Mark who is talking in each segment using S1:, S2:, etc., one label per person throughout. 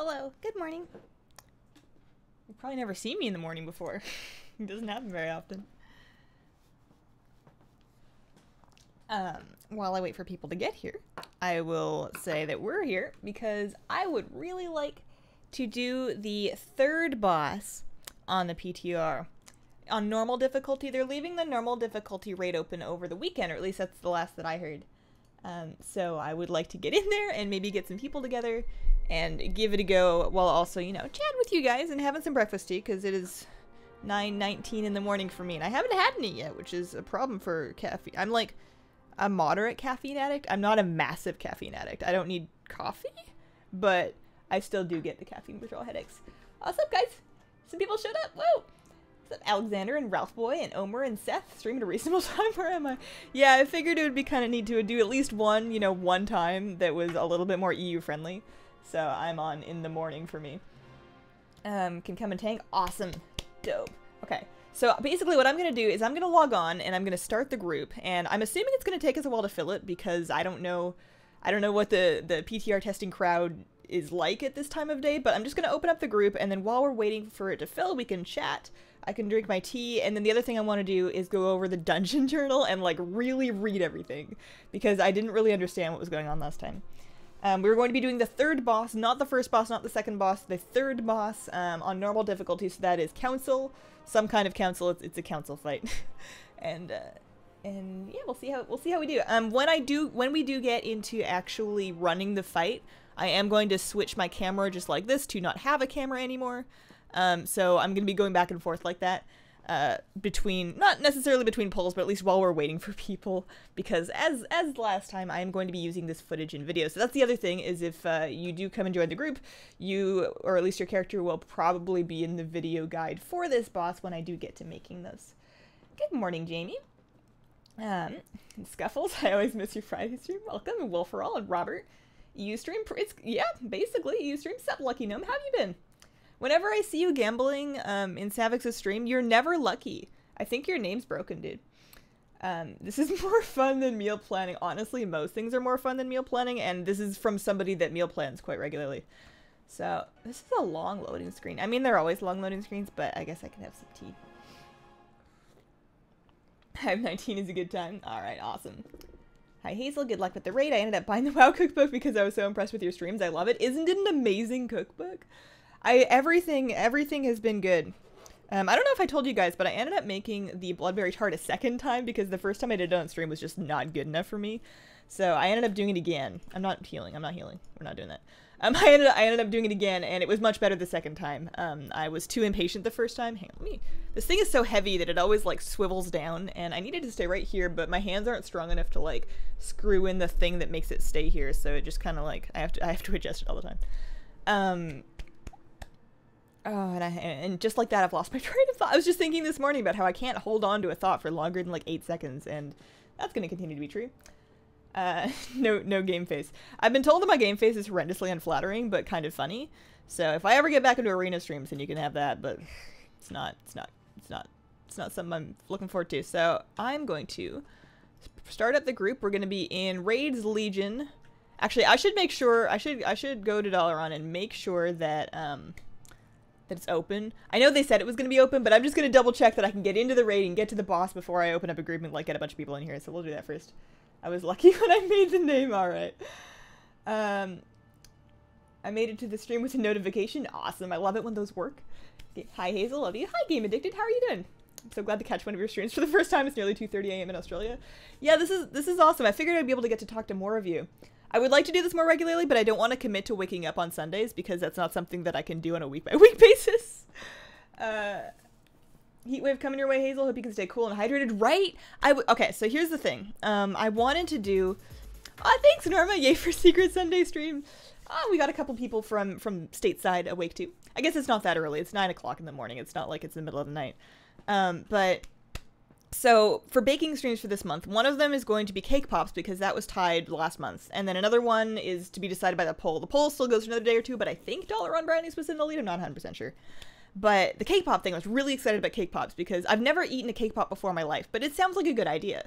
S1: Hello. Good morning. You've probably never seen me in the morning before. It doesn't happen very often. While I wait for people to get here, I will say that we're here because I would really like to do the third boss on the PTR. On normal difficulty, they're leaving the normal difficulty rate open over the weekend, or at least that's the last that I heard. So I would like to get in there and maybe get some people together and give it a go while also, you know, chat with you guys and having some breakfast tea, because it is 9:19 in the morning for me and I haven't had any yet, which is a problem for caffeine. I'm like a moderate caffeine addict. I'm not a massive caffeine addict. I don't need coffee, but I still do get the caffeine withdrawal headaches. What's up, guys? Some people showed up. Whoa! What's up, Alexander and Ralph Boy and Omer and Seth streaming at a reasonable time? Where am I? Yeah, I figured it would be kind of neat to do at least one, you know, one time that was a little bit more EU friendly. So I'm on in the morning for me. Can come and tank. Awesome. Dope. Okay. So basically what I'm going to do is I'm going to log on and I'm going to start the group, and I'm assuming it's going to take us a while to fill it because I don't know what the PTR testing crowd is like at this time of day, but I'm just going to open up the group, and then while we're waiting for it to fill, we can chat. I can drink my tea, and then the other thing I want to do is go over the dungeon journal and like really read everything because I didn't really understand what was going on last time. We were going to be doing the third boss, not the first boss, not the second boss, the third boss on normal difficulty, so that is council, some kind of council. It's a council fight. and yeah, we'll see how we do. When we do get into actually running the fight, I am going to switch my camera just like this to not have a camera anymore. So I'm going to be going back and forth like that. Not necessarily between polls, but at least while we're waiting for people, because as last time, I am going to be using this footage in video. So that's the other thing, is if you do come and join the group, you, or at least your character, will probably be in the video guide for this boss when I do get to making those. Good morning, Jamie. Scuffles, I always miss your Friday stream. Welcome, and Will for All, and Robert. Ustream, yeah, basically, Ustream. Sup, Lucky Gnome, how have you been? Whenever I see you gambling in Savix's stream, you're never lucky. I think your name's broken, dude. This is more fun than meal planning. Honestly, most things are more fun than meal planning, and this is from somebody that meal plans quite regularly. So, this is a long loading screen. I mean, they're always long loading screens, but I guess I can have some tea. 5:19 is a good time. Alright, awesome. Hi, Hazel. Good luck with the raid. I ended up buying the WoW cookbook because I was so impressed with your streams. I love it. Isn't it an amazing cookbook? Everything has been good. I don't know if I told you guys, but I ended up making the Bloodberry tart a second time because the first time I did it on stream was just not good enough for me. So I ended up doing it again. I'm not healing. We're not doing that. I ended up doing it again, and it was much better the second time. I was too impatient the first time. Hang on, this thing is so heavy that it always like swivels down, and I needed to stay right here, but my hands aren't strong enough to like screw in the thing that makes it stay here. So it just kind of like I have to adjust it all the time. Oh, and just like that, I've lost my train of thought. I was just thinking this morning about how I can't hold on to a thought for longer than like 8 seconds, and that's going to continue to be true. No game face. I've been told that my game face is horrendously unflattering, but kind of funny. So if I ever get back into arena streams, then you can have that, but it's not something I'm looking forward to. So I'm going to start up the group. We're going to be in Raids Legion. Actually, I should make sure, I should go to Dalaran and make sure that, that it's open. I know they said it was going to be open, but I'm just going to double check that I can get into the raid and get to the boss before I open up a group and like get a bunch of people in here. So we'll do that first. I was lucky when I made the name. All right. I made it to the stream with a notification. Awesome. I love it when those work. Okay. Hi, Hazel. Love you. Hi, Game Addicted. How are you doing? I'm so glad to catch one of your streams for the first time. It's nearly 2:30 a.m. in Australia. Yeah, this is awesome. I figured I'd be able to get to talk to more of you. I would like to do this more regularly, but I don't want to commit to waking up on Sundays because that's not something that I can do on a week-by-week basis. Heatwave coming your way, Hazel. Hope you can stay cool and hydrated. Right? Okay, so here's the thing. I wanted to do... Oh, thanks, Norma. Yay for Secret Sunday stream. Oh, we got a couple people from stateside awake too. I guess it's not that early. It's 9 o'clock in the morning. It's not like it's the middle of the night. But... So, for baking streams for this month, one of them is going to be cake pops because that was tied last month. And then another one is to be decided by the poll. The poll still goes for another day or two, but I think Dollar on Brownies was in the lead. I'm not 100% sure. But the cake pop thing, I was really excited about cake pops because I've never eaten a cake pop before in my life, but it sounds like a good idea.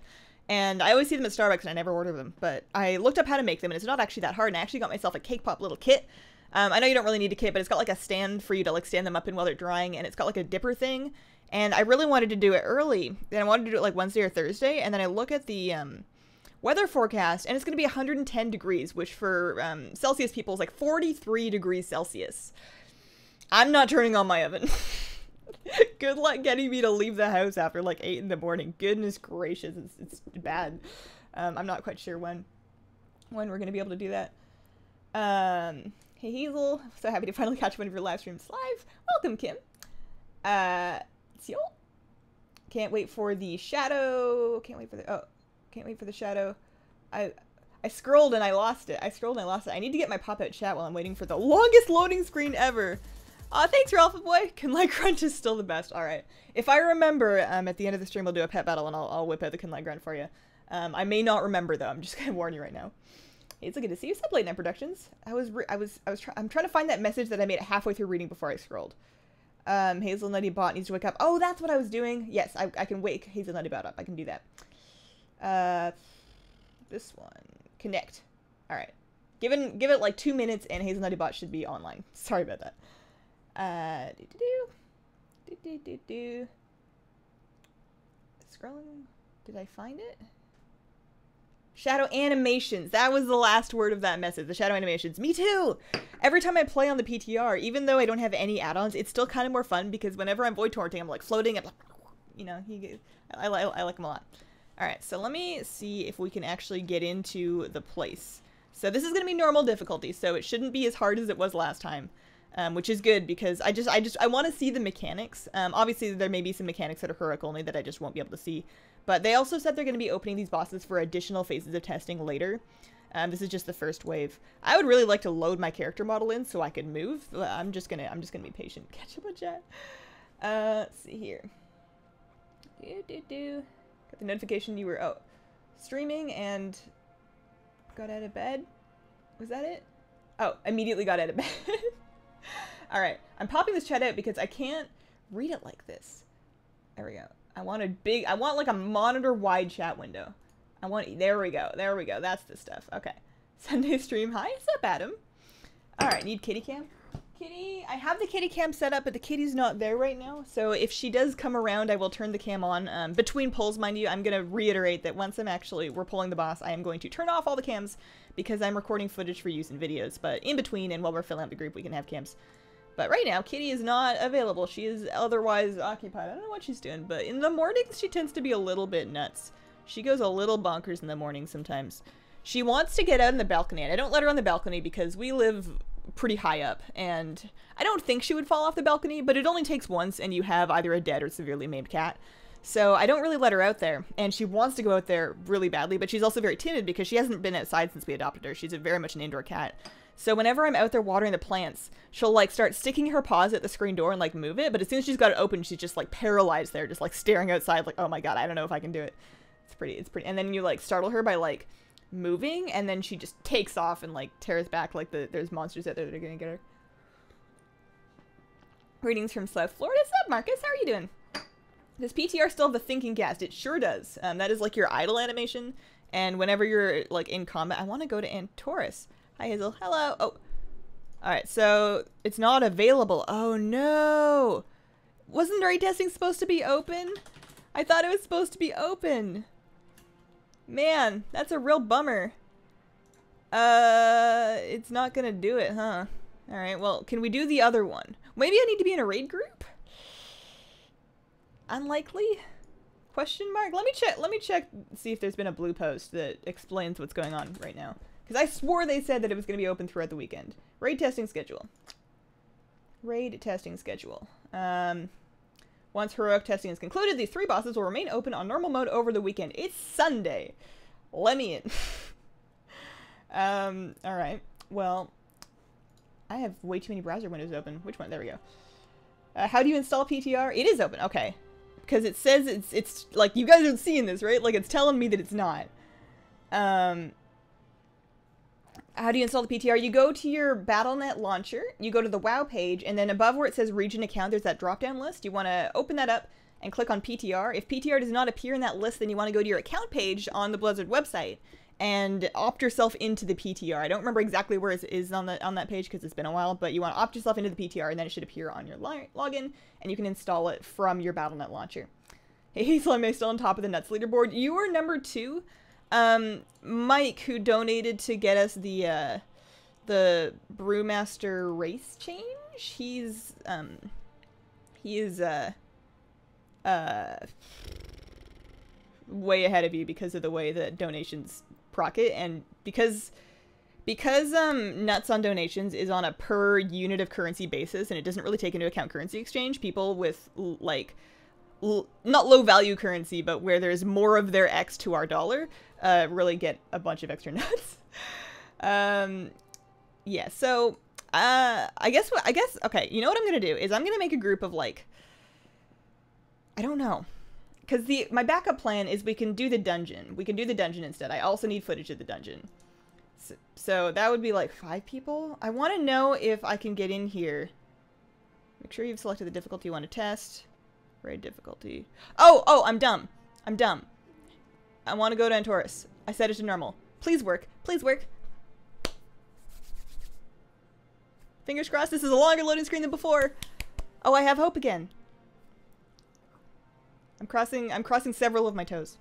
S1: And I always see them at Starbucks and I never order them, but I looked up how to make them and it's not actually that hard, and I actually got myself a cake pop little kit. I know you don't really need a kit, but it's got like a stand for you to like stand them up in while they're drying, and it's got like a dipper thing. And I really wanted to do it early. Then I wanted to do it like Wednesday or Thursday, and then I look at the weather forecast, and it's going to be 110 degrees, which for Celsius people is like 43 degrees Celsius. I'm not turning on my oven. Good luck getting me to leave the house after like 8 in the morning. Goodness gracious, it's bad. I'm not quite sure when we're going to be able to do that. Hey Hazel, so happy to finally catch one of your live streams live. Welcome, Kim. Seal. Can't wait for the shadow. Can't wait for the shadow. I scrolled and I lost it. I need to get my pop-out chat while I'm waiting for the longest loading screen ever. Thanks, Ralph boy. Kinlight Grunt is still the best. Alright. If I remember, at the end of the stream, we'll do a pet battle and I'll whip out the Kinlight Grunt for you. I may not remember though. I'm just gonna warn you right now. Hey, it's good to see you. Sub Late Night Productions. I'm trying to find that message that I made it halfway through reading before I scrolled. Hazelnutty Bot needs to wake up. Oh, that's what I was doing. Yes, I can wake Hazelnutty Bot up. I can do that. This one. Connect. Alright. Give it like 2 minutes and Hazelnutty Bot should be online. Sorry about that. Scrolling. Did I find it? Shadow animations. That was the last word of that message. The shadow animations. Me too! Every time I play on the PTR, even though I don't have any add-ons, it's still kind of more fun because whenever I'm void torrenting, I'm like floating. I'm like, you know, I like them a lot. Alright, so let me see if we can actually get into the place. So this is going to be normal difficulty, so it shouldn't be as hard as it was last time. Which is good because I want to see the mechanics. Obviously there may be some mechanics that are heroic only that I just won't be able to see. But they also said they're going to be opening these bosses for additional phases of testing later. This is just the first wave. I would really like to load my character model in so I can move. I'm just gonna be patient. Catch up on chat. Let's see here. Got the notification you were streaming and got out of bed. Was that it? Oh, immediately got out of bed. Alright, I'm popping this chat out because I can't read it like this. There we go. I want like a monitor wide chat window. There we go, that's the stuff. Okay. Sunday stream, hi, what's up, Adam? Alright, need kitty cam? Kitty, I have the kitty cam set up, but the kitty's not there right now, so if she does come around, I will turn the cam on. Between pulls, mind you, I'm gonna reiterate that once we're pulling the boss, I am going to turn off all the cams because I'm recording footage for use in videos, but in between and while we're filling out the group, we can have cams. But right now, Kitty is not available. She is otherwise occupied. I don't know what she's doing, but in the mornings, she tends to be a little bit nuts. She goes a little bonkers in the morning sometimes. She wants to get out on the balcony, and I don't let her on the balcony because we live pretty high up, and I don't think she would fall off the balcony, but it only takes once, and you have either a dead or severely maimed cat. So I don't really let her out there, and she wants to go out there really badly, but she's also very timid because she hasn't been outside since we adopted her. She's very much an indoor cat. So whenever I'm out there watering the plants, she'll like start sticking her paws at the screen door and like move it, but as soon as she's got it open, she's just like paralyzed there, just like staring outside like, oh my god, I don't know if I can do it. It's pretty. And then you like startle her by like moving, and then she just takes off and like tears back like there's monsters out there that are gonna get her. Greetings from South Florida. What's up, Marcus? How are you doing? Does PTR still have the thinking cast? It sure does. That is like your idle animation, and whenever you're like in combat, I want to go to Antorus. Hi, Hazel. Hello. Oh. Alright, so it's not available. Oh, no. Wasn't raid testing supposed to be open? I thought it was supposed to be open. Man, that's a real bummer. It's not gonna do it, huh? Alright, well, can we do the other one? Maybe I need to be in a raid group? Unlikely? Question mark? Let me check, see if there's been a blue post that explains what's going on right now. Because I swore they said that it was going to be open throughout the weekend. Raid testing schedule. Raid testing schedule. Once heroic testing is concluded, these 3 bosses will remain open on normal mode over the weekend. It's Sunday. Let me in. Alright. Well, I have way too many browser windows open. Which one? There we go. How do you install PTR? It is open. Okay. Because it says it's like, you guys are seeing this, right? Like, it's telling me that it's not. How do you install the PTR? You go to your BattleNet launcher, you go to the WoW page, and then above where it says region account, there's that drop-down list. You want to open that up and click on PTR. If PTR does not appear in that list, then you want to go to your account page on the Blizzard website and opt yourself into the PTR. I don't remember exactly where it is on that page because it's been a while, but you want to opt yourself into the PTR, and then it should appear on your login, and you can install it from your Battle.net launcher. Hey, Hazel, I'm still on top of the Nuts leaderboard. You are number 2. Mike, who donated to get us the Brewmaster race change, he is way ahead of you because of the way that donations proc it, and because Nuts on donations is on a per unit of currency basis, and it doesn't really take into account currency exchange. People with like not low value currency, but where there's more of their X to our dollar, really get a bunch of extra nuts. Yeah, so I guess okay, you know what I'm gonna do is I'm gonna make a group of like, I don't know, because my backup plan is we can do the dungeon. We can do the dungeon instead. I also need footage of the dungeon. So that would be like 5 people. I want to know if I can get in here. Make sure you've selected the difficulty you want to test. Raid difficulty. Oh, I'm dumb. I'm dumb. I want to go to Antorus. I set it to normal. Please work. Please work. Fingers crossed this is a longer loading screen than before. Oh, I have hope again. I'm crossing several of my toes.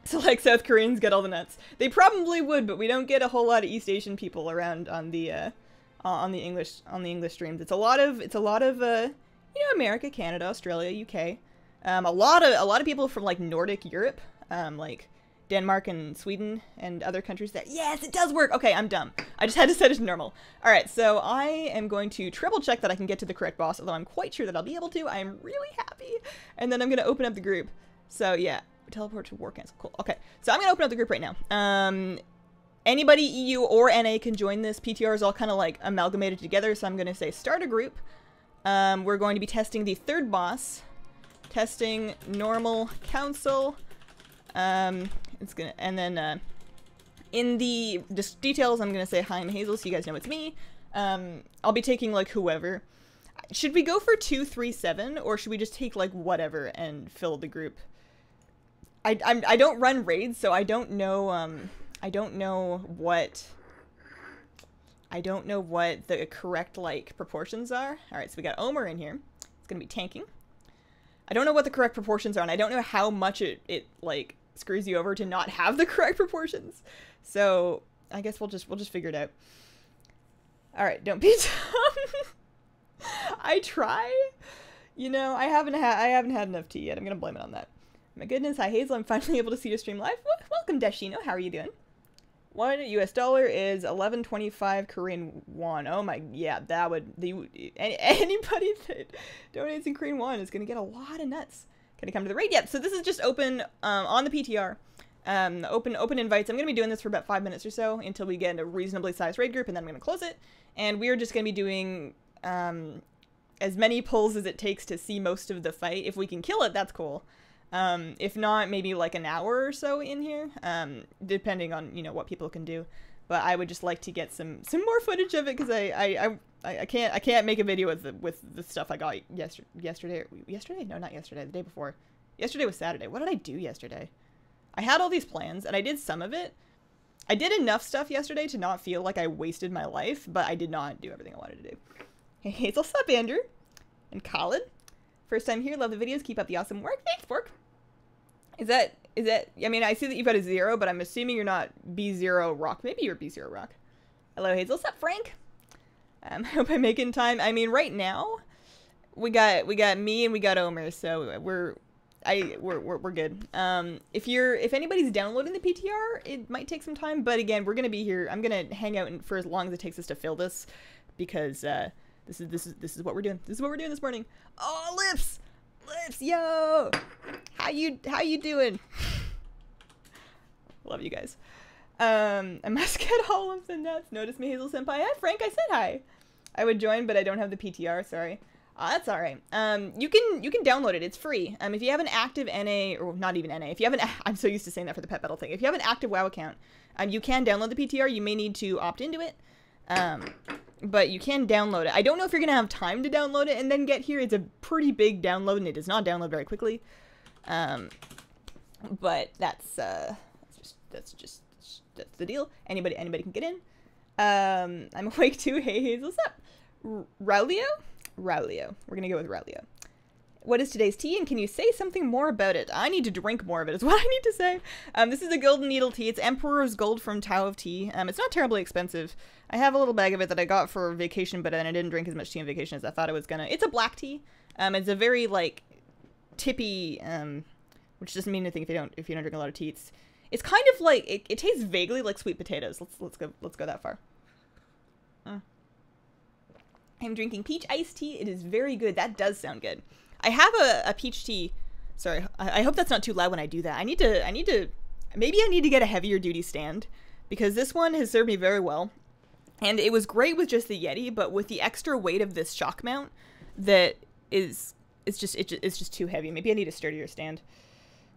S1: So like South Koreans get all the nuts. They probably would, but we don't get a whole lot of East Asian people around on the English streams. It's a lot of you know, America, Canada, Australia, UK. A lot of people from like Nordic Europe, like Denmark and Sweden and other countries that, yes, it does work. Okay, I'm dumb. I just had to set it to normal. All right, so I am going to triple check that I can get to the correct boss, although I'm quite sure that I'll be able to. I am really happy. And then I'm going to open up the group. So yeah, teleport to war cancel. Cool. Okay, so I'm going to open up the group right now. Anybody EU or NA can join this. PTR is all kind of like amalgamated together, so I'm going to say start a group. We're going to be testing the 3rd boss. Testing normal council. It's gonna, and then in the details I'm gonna say hi, I'm Hazel, so you guys know it's me. I'll be taking like whoever. Should we go for 2, 3, 7, or should we just take like whatever and fill the group? I don't run raids, so I don't know what the correct like proportions are. All right, so we got Omer in here. It's gonna be tanking. I don't know what the correct proportions are, and I don't know how much it like screws you over to not have the correct proportions. So I guess we'll just figure it out. All right, don't be dumb. I try. You know, I haven't had enough tea yet. I'm gonna blame it on that. My goodness, hi Hazel. I'm finally able to see your stream live. Welcome, Deshino. How are you doing? $1 US is 11.25 Korean won. Oh my, yeah, that would anybody that donates in Korean won is gonna get a lot of nuts. Can I come to the raid? Yep. So this is just open on the PTR. Open invites. I'm gonna be doing this for about 5 minutes or so until we get a reasonably sized raid group, and then I'm gonna close it. And we're just gonna be doing as many pulls as it takes to see most of the fight. If we can kill it, that's cool. If not, maybe like an hour or so in here, depending on, you know, what people can do. But I would just like to get some more footage of it, because I can't make a video with the stuff I got yesterday. No, not yesterday. The day before. Yesterday was Saturday. What did I do yesterday? I had all these plans, and I did some of it. I did enough stuff yesterday to not feel like I wasted my life, but I did not do everything I wanted to do. Hey, Hazel, what's up, Andrew? And Colin. First time here. Love the videos. Keep up the awesome work. Thanks, Fork. Is that, I mean, I see that you've got a 0, but I'm assuming you're not B0 Rock. Maybe you're B0 Rock. Hello, Hazel. What's up, Frank? I hope I make it in time. I mean, right now, we got me and we got Omer, so we're good. If anybody's downloading the PTR, it might take some time, but again, we're gonna be here. I'm gonna hang out for as long as it takes us to fill this, because this is what we're doing. This is what we're doing this morning. Oh, Lips, yo, how you doing? Love you guys. I must get all of the nuts. Notice me, Hazel Senpai. Hi, Frank. I said hi. I would join, but I don't have the PTR. Sorry. That's all right. You can download it. It's free. If you have an active NA, or not even NA, if you have an, I'm so used to saying that for the pet battle thing. If you have an active WoW account, you can download the PTR. You may need to opt into it. But you can download it. I don't know if you're gonna have time to download it and then get here. It's a pretty big download, and it does not download very quickly. But that's the deal. Anybody can get in. I'm awake too. Hey Hazel, what's up? Raulio? Raulio. We're gonna go with Raulio. What is today's tea, and can you say something more about it? I need to drink more of it is what I need to say. This is a golden needle tea. It's Emperor's Gold from Tao of Tea. It's not terribly expensive. I have a little bag of it that I got for vacation, but then I didn't drink as much tea on vacation as I thought I was gonna. It's a black tea. It's a very, like, tippy, which doesn't mean anything if you don't drink a lot of tea. It's kind of like, it tastes vaguely like sweet potatoes. Let's go that far. I'm drinking peach iced tea. It is very good. That does sound good. I have a peach tea. Sorry, I hope that's not too loud when I do that. Maybe I need to get a heavier duty stand, because this one has served me very well. And it was great with just the Yeti, but with the extra weight of this shock mount, that it's just too heavy. Maybe I need a sturdier stand.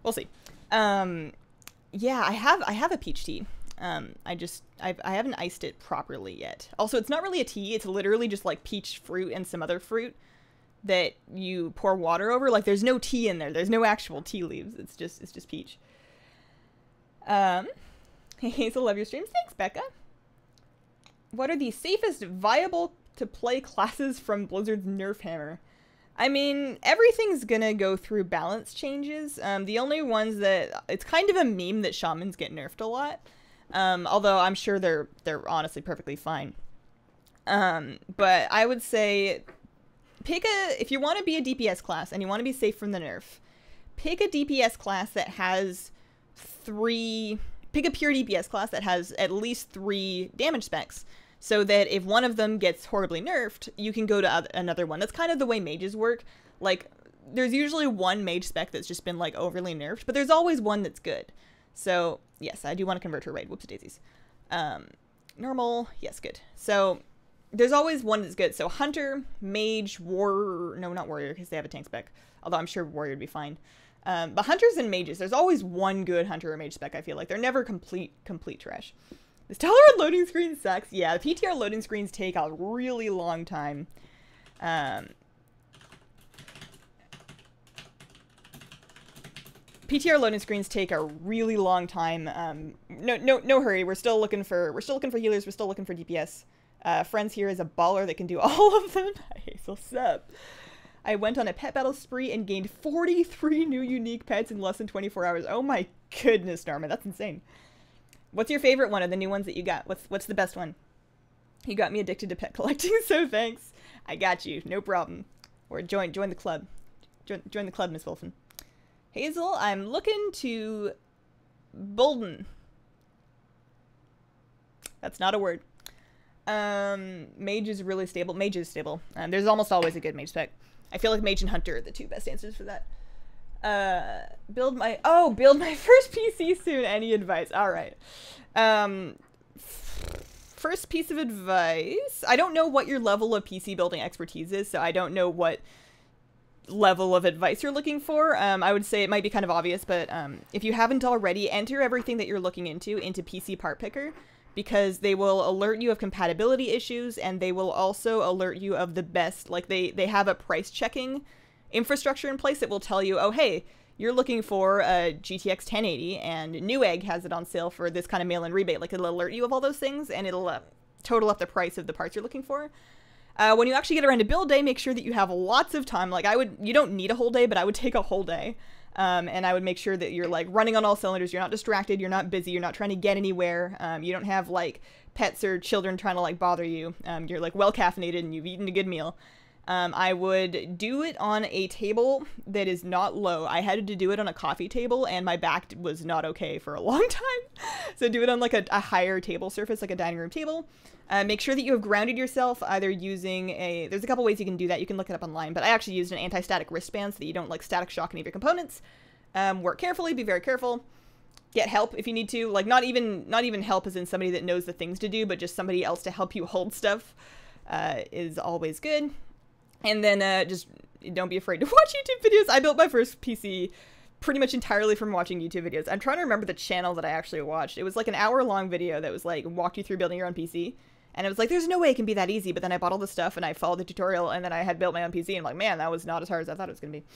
S1: We'll see. Yeah, I have a peach tea. I haven't iced it properly yet. Also, it's not really a tea. It's literally just like peach fruit and some other fruit that you pour water over. Like, there's no tea in there. There's no actual tea leaves. It's just peach. Hey Hazel, love your streams. Thanks, Becca. What are the safest viable to play classes from Blizzard's Nerf Hammer? I mean, everything's gonna go through balance changes. The only ones that, it's kind of a meme that shamans get nerfed a lot. Although I'm sure they're honestly perfectly fine. But I would say, if you want to be a DPS class and you want to be safe from the nerf, pick a DPS class that has pick a pure DPS class that has at least 3 damage specs, so that if one of them gets horribly nerfed, you can go to another one. That's kind of the way mages work. Like, there's usually one mage spec that's just been, like, overly nerfed, but there's always one that's good. So, yes, I do want to convert to raid. Whoops daisies. Normal, yes, good. So, there's always one that's good. So, Hunter, Mage, Warrior, no, not Warrior, because they have a tank spec. Although I'm sure Warrior would be fine. But Hunters and Mages, there's always one good Hunter or Mage spec, I feel like. They're never complete trash. This Tolerant loading screen sucks. Yeah, the PTR loading screens take a really long time. PTR loading screens take a really long time. No hurry. We're still looking for healers. We're still looking for DPS. Friends here is a baller that can do all of them. Hazel, sup? I went on a pet battle spree and gained 43 new unique pets in less than 24 hours. Oh my goodness, Norman, that's insane. What's your favorite one of the new ones that you got? What's the best one? You got me addicted to pet collecting, so thanks. I got you, no problem. Or join the club. Join the club, Miss Wolfen. Hazel, I'm looking to Bolden. That's not a word. Mage is really stable. Mage is stable. There's almost always a good mage spec. I feel like Mage and Hunter are the 2 best answers for that. Build my first PC soon. Any advice? All right. First piece of advice. I don't know what your level of PC building expertise is, so I don't know what level of advice you're looking for. I would say it might be kind of obvious, but if you haven't already, enter everything that you're looking into PC Part Picker, because they will alert you of compatibility issues, and they will also alert you of the best, like they have a price checking infrastructure in place that will tell you, oh hey, you're looking for a GTX 1080 and Newegg has it on sale for this kind of mail-in rebate. Like, it'll alert you of all those things, and it'll total up the price of the parts you're looking for. When you actually get around to build day, make sure that you have lots of time. Like, you don't need a whole day, but I would take a whole day. And I would make sure that you're, like, running on all cylinders. You're not distracted. You're not busy. You're not trying to get anywhere. You don't have, like, pets or children trying to, like, bother you. You're, like, well caffeinated and you've eaten a good meal. I would do it on a table that is not low. I had to do it on a coffee table, and my back was not okay for a long time. So do it on, like, a higher table surface, like a dining room table. Make sure that you have grounded yourself, either using there's a couple ways you can do that. You can look it up online, but I actually used an anti-static wristband so that you don't, like, static shock any of your components. Work carefully, be very careful. Get help if you need to. Like, not even help as in somebody that knows the things to do, but just somebody else to help you hold stuff is always good. And then just don't be afraid to watch YouTube videos. I built my first PC pretty much entirely from watching YouTube videos. I'm trying to remember the channel that I actually watched. It was like an hour-long video that was like, walked you through building your own PC. And it was like, there's no way it can be that easy. But then I bought all the stuff and I followed the tutorial, and then I had built my own PC, and I'm like, man, that was not as hard as I thought it was going to be.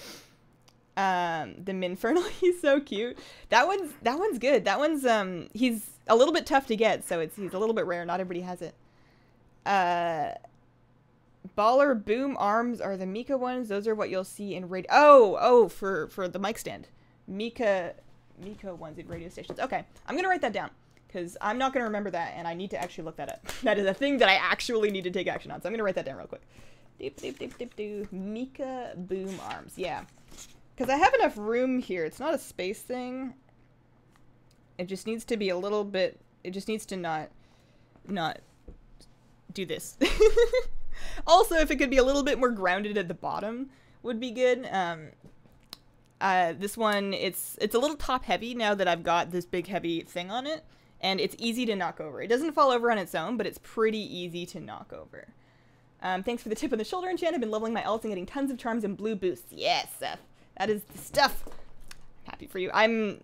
S1: The Minfernal, he's so cute. That one's good. That one's he's a little bit tough to get, so he's a little bit rare. Not everybody has it. Baller Boom Arms are the Mika ones. Those are what you'll see in radio. Oh, for the mic stand. Mika ones in radio stations. Okay, I'm gonna write that down because I'm not gonna remember that, and I need to actually look that up. That is a thing that I actually need to take action on. So I'm gonna write that down real quick. Mika Boom Arms. Yeah, because I have enough room here. It's not a space thing. It just needs to be a little bit. It just needs to not do this. Also, if it could be a little bit more grounded at the bottom, would be good. This one, it's a little top heavy now that I've got this big heavy thing on it, and it's easy to knock over. It doesn't fall over on its own, but it's pretty easy to knock over. Thanks for the tip on the shoulder enchant. I've been leveling my alts and getting tons of charms and blue boosts. Yes, that is the stuff. Happy for you. I'm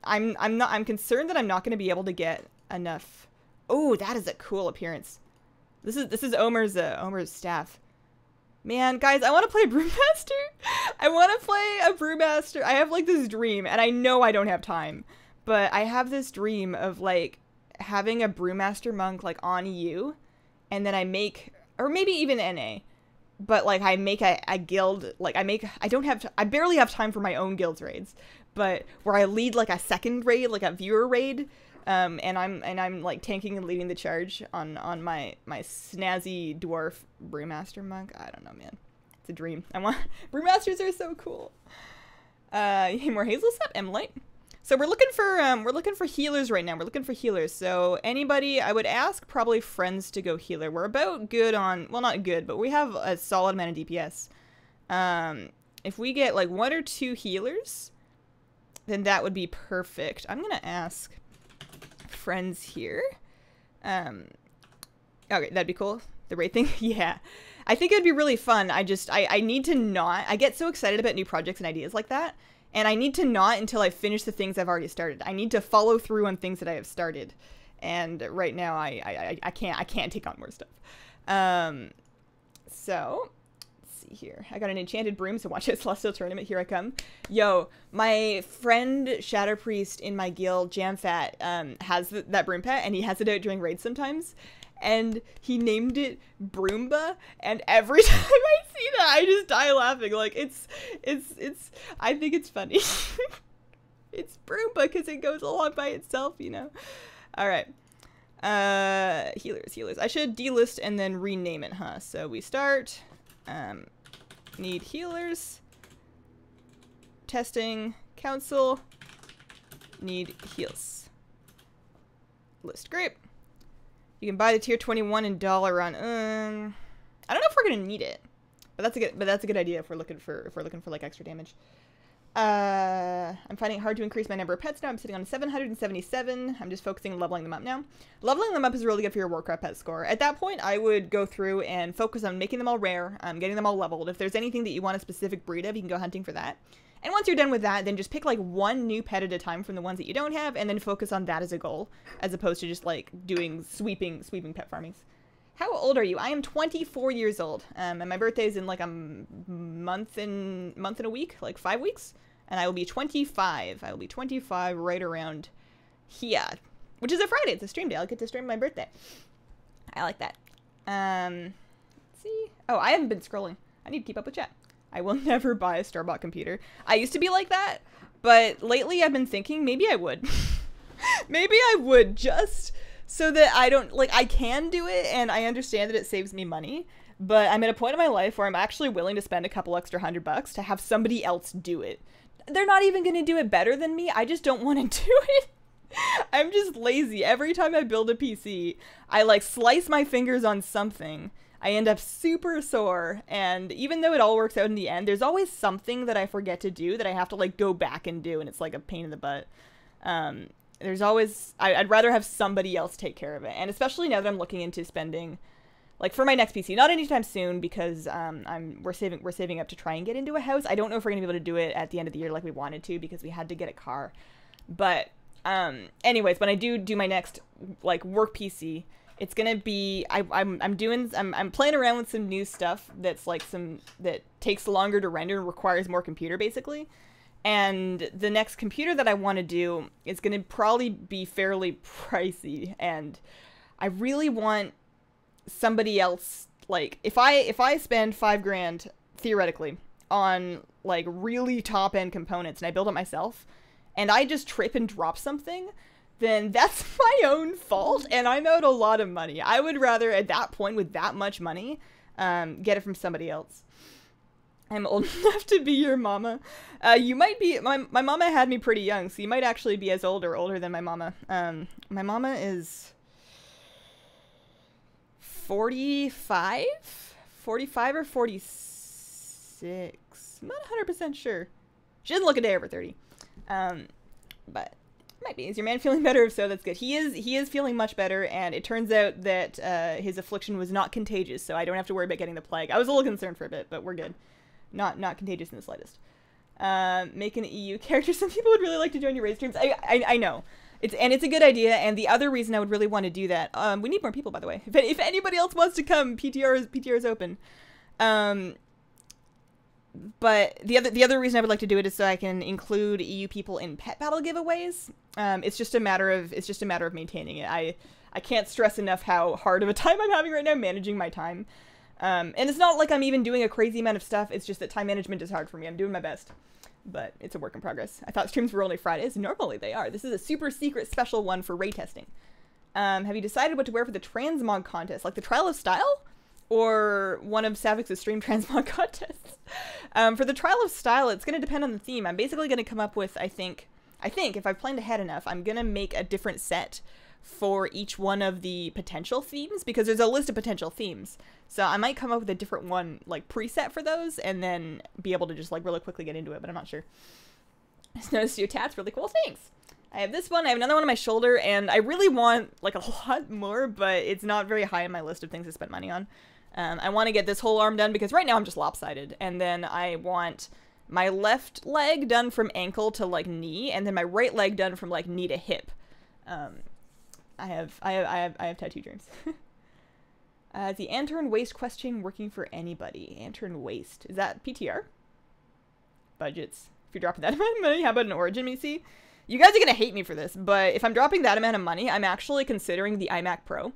S1: concerned that I'm not going to be able to get enough. Oh, that is a cool appearance. This is Omer's staff. Man, guys, I want to play Brewmaster. I want to play a Brewmaster. I have like this dream, and I know I don't have time, but I have this dream of like having a Brewmaster monk like on EU, and then I make, or maybe even NA, but like I make a guild, like I barely have time for my own guild's raids, but where I lead like a second raid, like a viewer raid. And I'm like tanking and leading the charge on my snazzy dwarf Brewmaster monk. I don't know, man. It's a dream. Brewmasters are so cool. More Hazel sap, Emlight. So we're looking for healers right now. We're looking for healers. So anybody, I would ask probably friends to go healer. We're about good on, well, not good, but we have a solid amount of DPS. If we get like 1 or 2 healers, then that would be perfect. I'm gonna ask friends here. Okay, that'd be cool. The raid thing. Yeah, I think it'd be really fun. I need to not, I get so excited about new projects and ideas like that, and I need to not until I finish the things I've already started. I need to follow through on things that I have started, and right now I can't take on more stuff. So here, I got an enchanted broom, so watch it. Celestial Tournament, here I come. Yo, my friend Shatterpriest in my guild, Jamfat, has that broom pet, and he has it out during raids sometimes, and he named it Broomba, and every time I see that, I just die laughing. Like, it's I think it's funny. It's Broomba, because it goes along by itself, you know? Alright. Healers. I should delist and then rename it, huh? So we start... need healers. Testing. Council. Need heals. List. Great. You can buy the tier 21 in dollar run. I don't know if we're gonna need it, but that's a good idea if we're looking for like extra damage. I'm finding it hard to increase my number of pets now. I'm sitting on 777. I'm just focusing on leveling them up now. Leveling them up is really good for your Warcraft pet score. At that point, I would go through and focus on making them all rare, getting them all leveled. If there's anything that you want a specific breed of, you can go hunting for that. And once you're done with that, then just pick like 1 new pet at a time from the ones that you don't have, and then focus on that as a goal, as opposed to just like doing sweeping pet farmings. How old are you? I am 24 years old, and my birthday is in like a month and a week, like 5 weeks. And I will be 25. I will be 25 right around here, which is a Friday. It's a stream day. I'll get to stream my birthday. I like that. Let's see. Oh, I haven't been scrolling. I need to keep up with chat. I will never buy a store-bought computer. I used to be like that, but lately I've been thinking maybe I would. Maybe I would, just so that I don't, like, I can do it and I understand that it saves me money. But I'm at a point in my life where I'm actually willing to spend a couple extra $100 to have somebody else do it. They're not even going to do it better than me. I just don't want to do it. I'm just lazy. Every time I build a PC, I like slice my fingers on something. I end up super sore. And even though it all works out in the end, there's always something that I forget to do that I have to like go back and do. And it's like a pain in the butt. There's always, I'd rather have somebody else take care of it. And especially now that I'm looking into spending, like, for my next PC, not anytime soon, because we're saving up to try and get into a house. I don't know if we're gonna be able to do it at the end of the year like we wanted to, because we had to get a car. But anyways, when I do my next like work PC, it's gonna be I'm playing around with some new stuff that's like that takes longer to render and requires more computer basically. And the next computer that I want to do is going to probably be fairly pricey, and I really want somebody else, like, if I spend $5,000 theoretically on like really top end components and I build it myself and I just trip and drop something, then that's my own fault and I'm out a lot of money. I would rather at that point, with that much money, get it from somebody else. I'm old enough to be your mama. You might be. My mama had me pretty young, so you might actually be as old or older than my mama. My mama is 45? 45 or 46. I'm not 100% sure. She doesn't look a day over 30. But might be. Is your man feeling better? If so, that's good. He is feeling much better, and it turns out that his affliction was not contagious, so I don't have to worry about getting the plague. I was a little concerned for a bit, but we're good. Not contagious in the slightest. Make an EU character. Some people would really like to join your raid streams. I know. It's a good idea, and the other reason I would really want to do that, we need more people, by the way. If anybody else wants to come, PTR is open. But the other reason I would like to do it is so I can include EU people in pet battle giveaways. It's just a matter of maintaining it. I can't stress enough how hard of a time I'm having right now managing my time. And it's not like I'm even doing a crazy amount of stuff. It's just that time management is hard for me. I'm doing my best, but it's a work in progress. I thought streams were only Fridays. Normally they are. This is a super secret special one for raid testing. Have you decided what to wear for the transmog contest? Like the Trial of Style? Or one of Savix's stream transmog contests? For the Trial of Style, it's going to depend on the theme. I'm basically going to come up with, I think if I've planned ahead enough, I'm going to make a different set for each one of the potential themes, because there's a list of potential themes. So I might come up with a different one, like, preset for those, and then be able to just, like, really quickly get into it, but I'm not sure. I just noticed your tats really cool. Thanks! I have this one, I have another one on my shoulder, and I really want, like, a lot more, but it's not very high on my list of things to spend money on. I want to get this whole arm done, because right now I'm just lopsided, and then I want my left leg done from ankle to, like, knee, and then my right leg done from, like, knee to hip. I have tattoo dreams. The Antern Waste question working for anybody. Antern Waste. Is that PTR? Budgets. If you're dropping that amount of money, how about an Origin PC? You guys are gonna hate me for this, but if I'm dropping that amount of money, I'm actually considering the iMac Pro.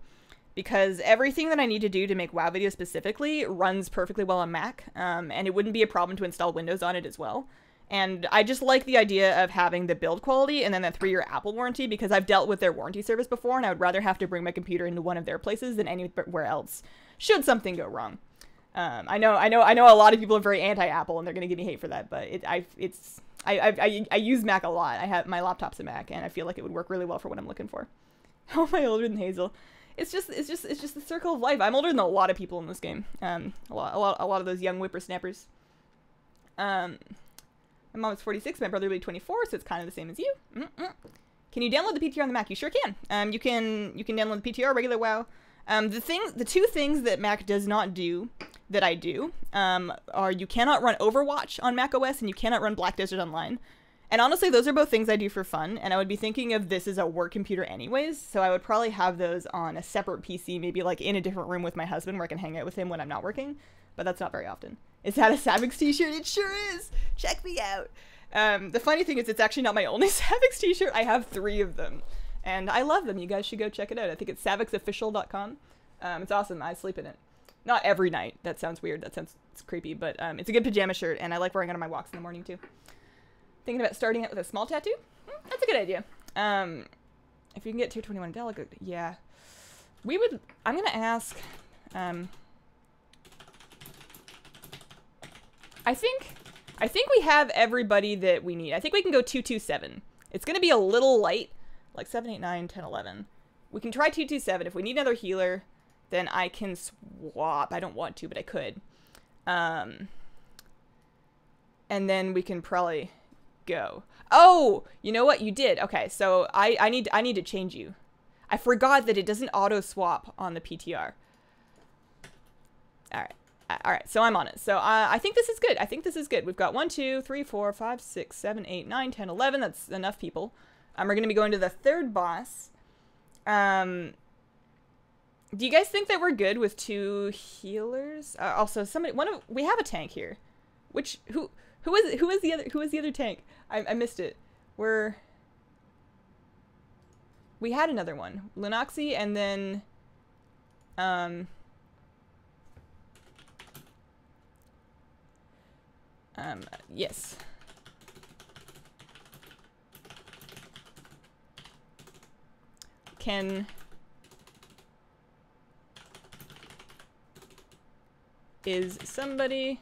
S1: Because everything that I need to do to make WoW videos specifically runs perfectly well on Mac, and it wouldn't be a problem to install Windows on it as well. And I just like the idea of having the build quality and then that 3-year Apple warranty, because I've dealt with their warranty service before, and I would rather have to bring my computer into one of their places than anywhere else, should something go wrong. I know a lot of people are very anti-Apple, and they're gonna give me hate for that, but I use Mac a lot. My laptop's a Mac, and I feel like it would work really well for what I'm looking for. How am I older than Hazel? It's just the circle of life. I'm older than a lot of people in this game. A lot of those young whippersnappers. My mom's 46, my brother will be 24, so it's kind of the same as you. Can you download the PTR on the Mac? You sure can. You can download the PTR, regular WoW. The two things that Mac does not do, that I do, are you cannot run Overwatch on Mac OS, and you cannot run Black Desert Online. And honestly, those are both things I do for fun, and I would be thinking of this as a work computer anyways, so I would probably have those on a separate PC, maybe like in a different room with my husband where I can hang out with him when I'm not working, but that's not very often. Is that a Savix t-shirt? It sure is! Check me out! The funny thing is, it's actually not my only Savix t-shirt. I have 3 of them, and I love them. You guys should go check it out. I think it's savixofficial.com. It's awesome. I sleep in it. Not every night. That sounds weird. That sounds creepy, but it's a good pajama shirt, and I like wearing it on my walks in the morning, too. Thinking about starting it with a small tattoo? That's a good idea. If you can get tier 21 delegate, yeah. I'm gonna ask, I think we have everybody that we need. I think we can go 227. It's gonna be a little light, like 7, 8, 9, 10, 11. We can try 227. If we need another healer, then I can swap. I don't want to, but I could. And then we can probably go. Oh, you know what? You did. Okay, so I need to change you. I forgot that it doesn't auto swap on the PTR. All right, so I'm on it. So I think this is good. I think this is good. We've got 1, 2, 3, 4, 5, 6, 7, 8, 9, 10, 11. That's enough people. We're going to be going to the 3rd boss. Do you guys think that we're good with 2 healers? Also, we have a tank here. Who was the other tank? I missed it. We had another one. Lunoxy and then yes. Is somebody...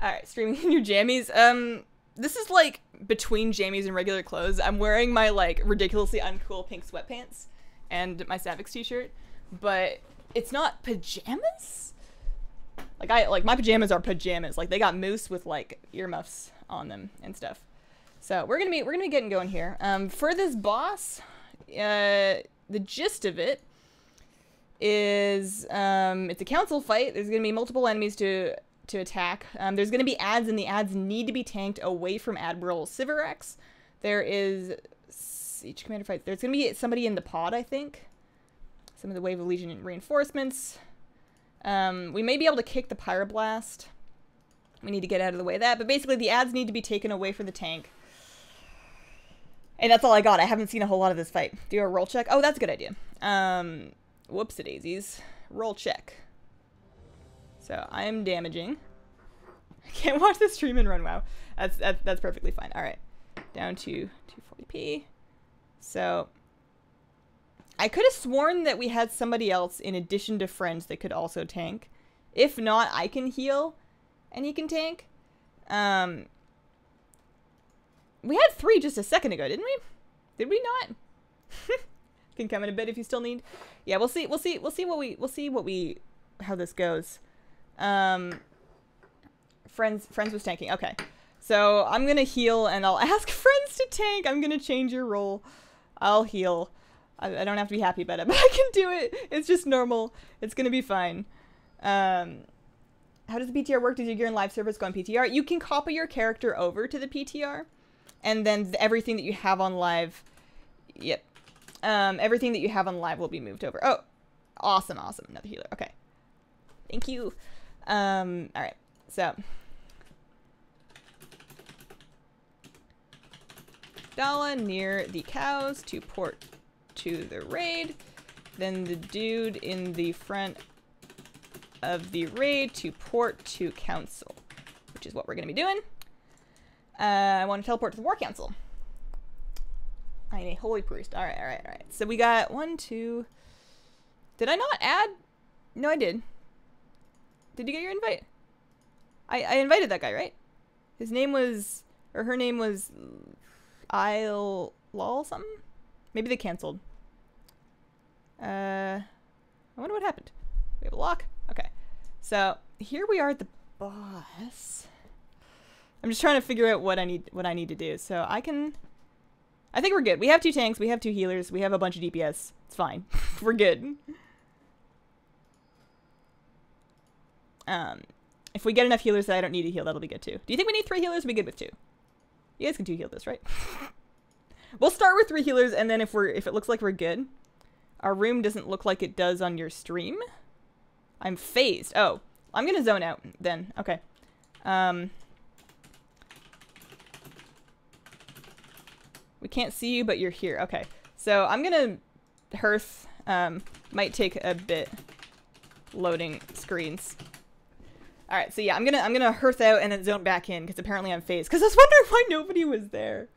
S1: Alright, streaming in your jammies. This is like between jammies and regular clothes. I'm wearing my like ridiculously uncool pink sweatpants and my Savix t-shirt, but it's not pajamas? Like my pajamas are pajamas. Like they got moose with like earmuffs on them and stuff. So we're gonna be getting going here. For this boss, the gist of it is it's a council fight. There's gonna be multiple enemies to attack. There's gonna be ads, and the ads need to be tanked away from Admiral Sivarex. There is each commander fight. There's gonna be somebody in the pod, I think. Some of the Wave of Legion reinforcements. We may be able to kick the Pyroblast. We need to get out of the way of that. But basically, the ads need to be taken away from the tank. And that's all I got. I haven't seen a whole lot of this fight. Do a roll check? Oh, that's a good idea. Whoops-a-daisies. Roll check. So, I am damaging. I can't watch the stream and run WoW. That's perfectly fine. Alright. Down to 240p. So, I could have sworn that we had somebody else in addition to friends that could also tank. If not, I can heal and he can tank. We had 3 just a second ago, didn't we? Did we not? Can come in a bit if you still need. Yeah, we'll see how this goes. Friends was tanking. Okay. So I'm gonna heal and I'll ask friends to tank. I'm gonna change your role. I'll heal. I don't have to be happy about it, but I can do it. It's just normal. It's gonna be fine. How does the PTR work? Does your gear and live service go on PTR? You can copy your character over to the PTR, and then everything that you have on live, yep. Everything that you have on live will be moved over. Oh, awesome, awesome. Another healer. Okay. Thank you. Alright. So. Dala near the cows to port to the raid. Then the dude in the front of the raid to port to council, which is what we're going to be doing. I want to teleport to the war council. I'm a holy priest. Alright, alright, alright. So we got 1, 2. Did I not add? No, I did. Did you get your invite? I invited that guy, right? His name was, or her name was Isle Lol something? Maybe they canceled. I wonder what happened. We have a lock? Okay. So here we are at the boss. I'm just trying to figure out what I need to do. So I think we're good. We have 2 tanks, we have 2 healers, we have a bunch of DPS. It's fine. We're good. If we get enough healers that I don't need to heal, that'll be good too. Do you think we need 3 healers? We'll be good with 2. You guys can 2 heal this, right? We'll start with 3 healers, and then if it looks like we're good, our room doesn't look like it does on your stream. I'm phased. Oh, I'm gonna zone out then. Okay. We can't see you, but you're here. Okay. So I'm gonna hearth. Might take a bit loading screens. All right. So yeah, I'm gonna hearth out and then zone back in because apparently I'm phased. Because I was wondering why nobody was there.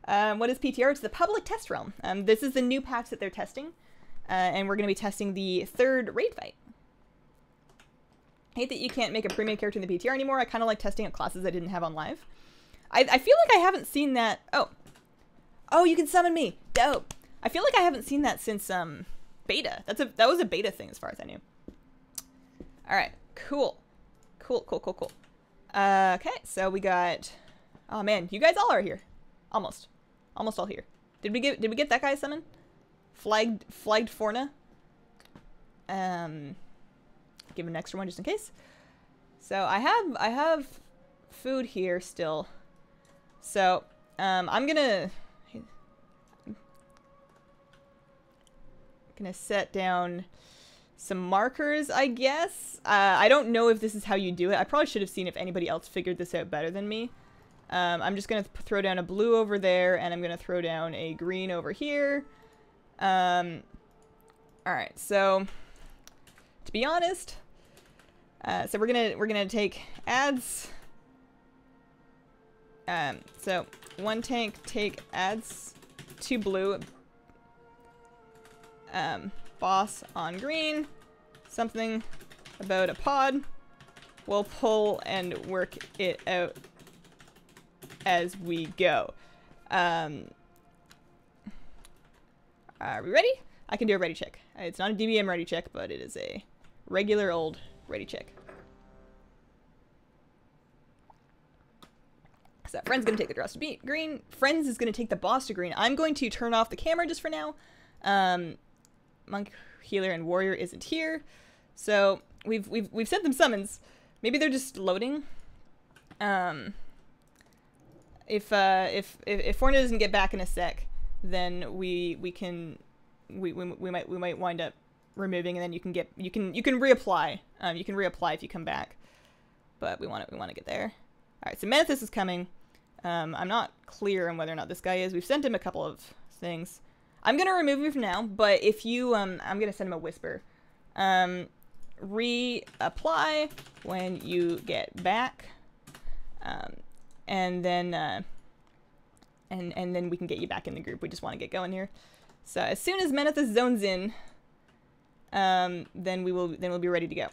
S1: What is PTR? It's the public test realm. This is the new patch that they're testing, and we're gonna be testing the 3rd raid fight. I hate that you can't make a pre-made character in the PTR anymore. I kind of like testing out classes I didn't have on live. I feel like I haven't seen that. Oh, you can summon me. Dope. I feel like I haven't seen that since beta. That was a beta thing as far as I knew. All right, cool. Okay, so we got. Oh man, you guys all are here. Almost all here. Did we get that guy summoned? Flagged Forna. Give an extra one just in case. So I have food here still. So I'm gonna Gonna set down some markers, I guess. I don't know if this is how you do it. I probably should have seen if anybody else figured this out better than me. I'm just gonna throw down a blue over there, and I'm gonna throw down a green over here. Alright, so to be honest, so we're gonna take adds. So one tank, take adds, 2 blue, boss on green, something about a pod. We'll pull and work it out as we go. Are we ready? I can do a ready check. It's not a DBM ready check, but it is a regular old ready check. So Friend's gonna take the dross to green. Friends is gonna take the boss to green. I'm going to turn off the camera just for now. Monk, healer, and warrior isn't here, so we've sent them summons. Maybe they're just loading. If Forna doesn't get back in a sec, then we might wind up removing, and then you can reapply. You can reapply if you come back, but we want to get there. All right, so Manethus is coming. I'm not clear on whether or not this guy is. We've sent him a couple of things. I'm gonna remove him for now, but if you I'm gonna send him a whisper. Reapply when you get back, and then we can get you back in the group. We just want to get going here. So as soon as Manethus zones in, then we'll be ready to go.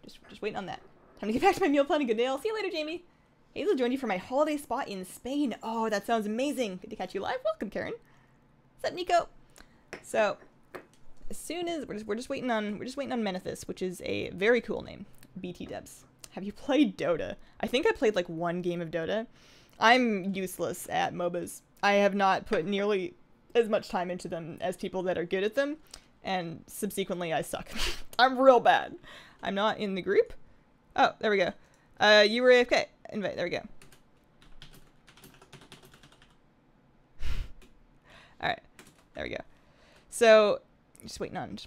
S1: Just waiting on that. Time to get back to my meal plan and good day. I'll see you later, Jamie. Hazel joined you for my holiday spot in Spain. Oh, that sounds amazing. Good to catch you live. Welcome, Karen. What's up, Nico? So as soon as we're just waiting on Manethus, which is a very cool name. BT Dubs. Have you played Dota? I think I played like 1 game of Dota. I'm useless at MOBAs. I have not put nearly as much time into them as people that are good at them, and subsequently I suck. I'm real bad. I'm not in the group. Oh, there we go. You were AFK. Invite. There we go. All right. There we go. So, just waiting on.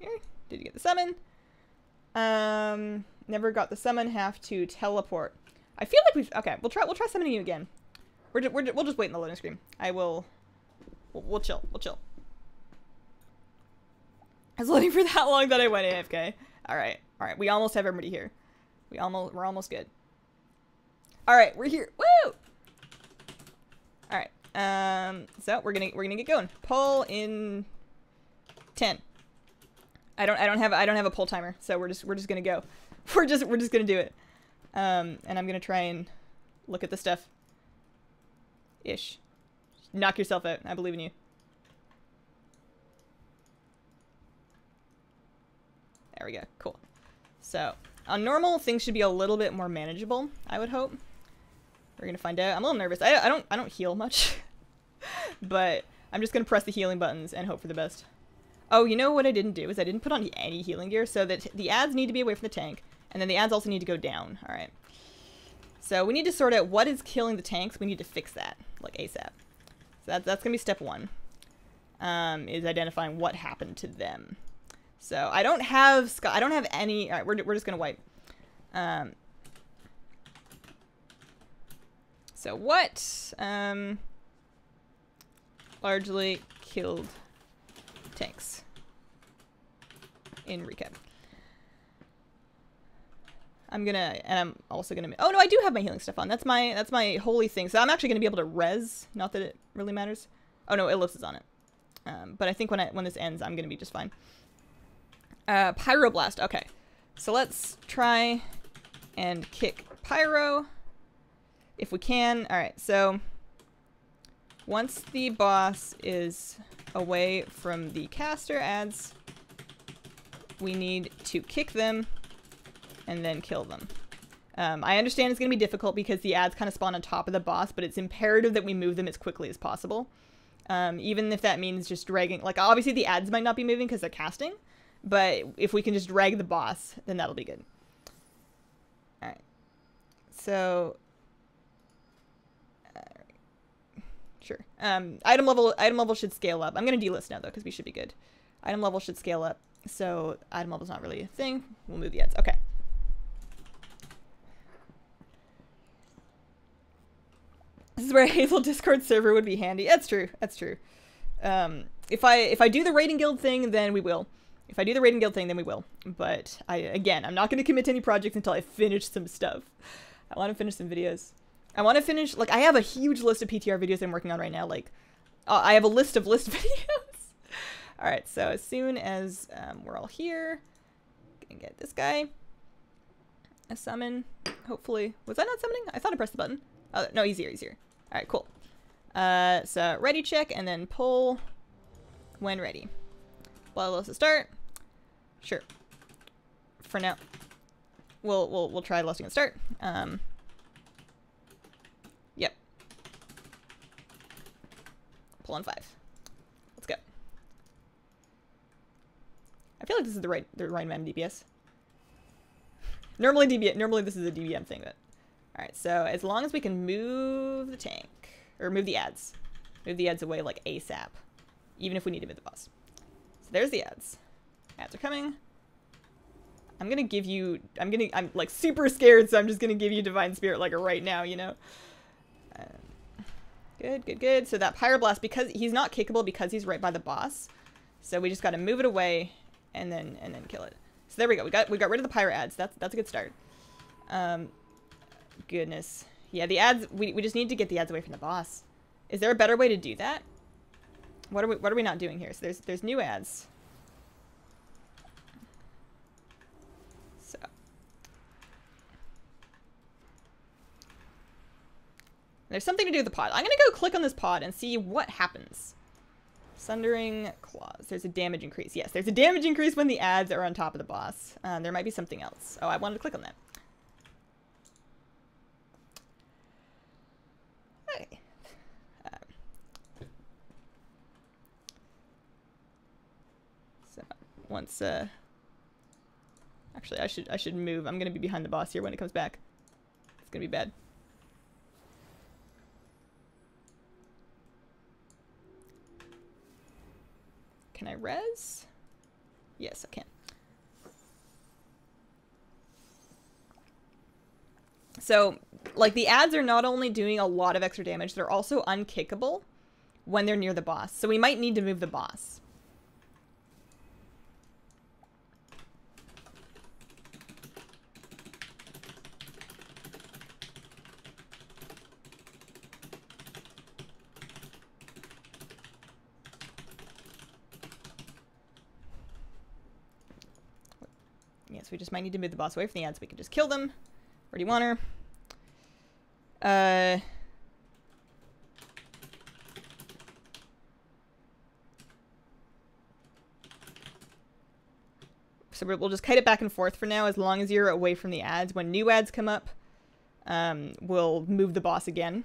S1: Here. Did you get the summon? Never got the summon. Have to teleport. I feel like we've. Okay, we'll try summoning you again. We'll just wait in the loading screen. We'll chill. I was loading for that long that I went AFK. All right. We almost have everybody here. We're almost good. All right, we're here. Woo! All right. So we're gonna get going. Pull in 10. I don't have a pull timer, so we're just gonna go. We're just gonna do it. And I'm gonna try and look at the stuff. Ish. Knock yourself out. I believe in you. There we go. Cool. So on normal, things should be a little bit more manageable, I would hope. We're gonna find out. I'm a little nervous. I don't heal much, but I'm just gonna press the healing buttons and hope for the best. Oh, you know what I didn't do is I didn't put on any healing gear, so that the adds need to be away from the tank, and then the adds also need to go down. All right. So we need to sort out what is killing the tanks. We need to fix that, like ASAP. So that's gonna be step 1. Is identifying what happened to them. So I don't have any. All right, we're just gonna wipe. So what largely killed tanks in recap? I'm also gonna. Oh no, I do have my healing stuff on. That's my holy thing. So I'm actually gonna be able to res. Not that it really matters. Oh no, Ellipse is on it. But I think when this ends, I'm gonna be just fine. Pyroblast. Okay, so let's try and kick Pyro if we can. All right, so once the boss is away from the caster adds, we need to kick them and then kill them. I understand it's going to be difficult because the adds kind of spawn on top of the boss, but it's imperative that we move them as quickly as possible. Even if that means just dragging, like obviously the adds might not be moving because they're casting, but if we can just drag the boss, then that'll be good. Alright. So, Sure. Item level should scale up. I'm gonna delist now though, because we should be good. Item level should scale up. So item level's not really a thing. We'll move the ads. Okay. This is where a Hazel Discord server would be handy. That's true. That's true. If I do the raiding guild thing, then we will. If I do the raiding guild thing, then we will. But again, I'm not going to commit to any projects until I finish some stuff. I want to finish some videos. I want to finish, like, I have a huge list of PTR videos I'm working on right now. Like, I have a list of videos. All right, so as soon as we're all here, gonna get this guy a summon. Hopefully, was I not summoning? I thought I pressed the button. Oh no, easier. All right, cool. So ready check and then pull when ready. Bloodlust to start. Sure. For now, we'll try lusting at start. Yep. Pull on 5. Let's go. I feel like this is the right amount of DPS. Normally this is a DBM thing, but all right. So as long as we can move the tank or move the ads away like ASAP, even if we need to move the boss. So there's the ads. Ads are coming. I'm like super scared, so I'm just gonna give you Divine Spirit like right now, you know. Good. So that Pyroblast, because he's not kickable because he's right by the boss, so we just got to move it away and then kill it. So there we go. We got rid of the Pyro ads. That's a good start. Goodness. Yeah, the ads. We just need to get the ads away from the boss. Is there a better way to do that? What are we not doing here? So there's new ads. So there's something to do with the pod. I'm gonna go click on this pod and see what happens. Sundering Claws. There's a damage increase. Yes, there's a damage increase when the ads are on top of the boss. There might be something else. Oh, I wanted to click on that. Okay. So once actually I should move. I'm gonna be behind the boss here when it comes back. It's gonna be bad. Can I res? Yes, I can. So, like, the ads are not only doing a lot of extra damage, they're also unkickable when they're near the boss. So we might need to move the boss. Yes, we just might need to move the boss away from the ads so we can just kill them. Where do you want her? So we'll just kite it back and forth for now, as long as you're away from the ads. When new ads come up, we'll move the boss again.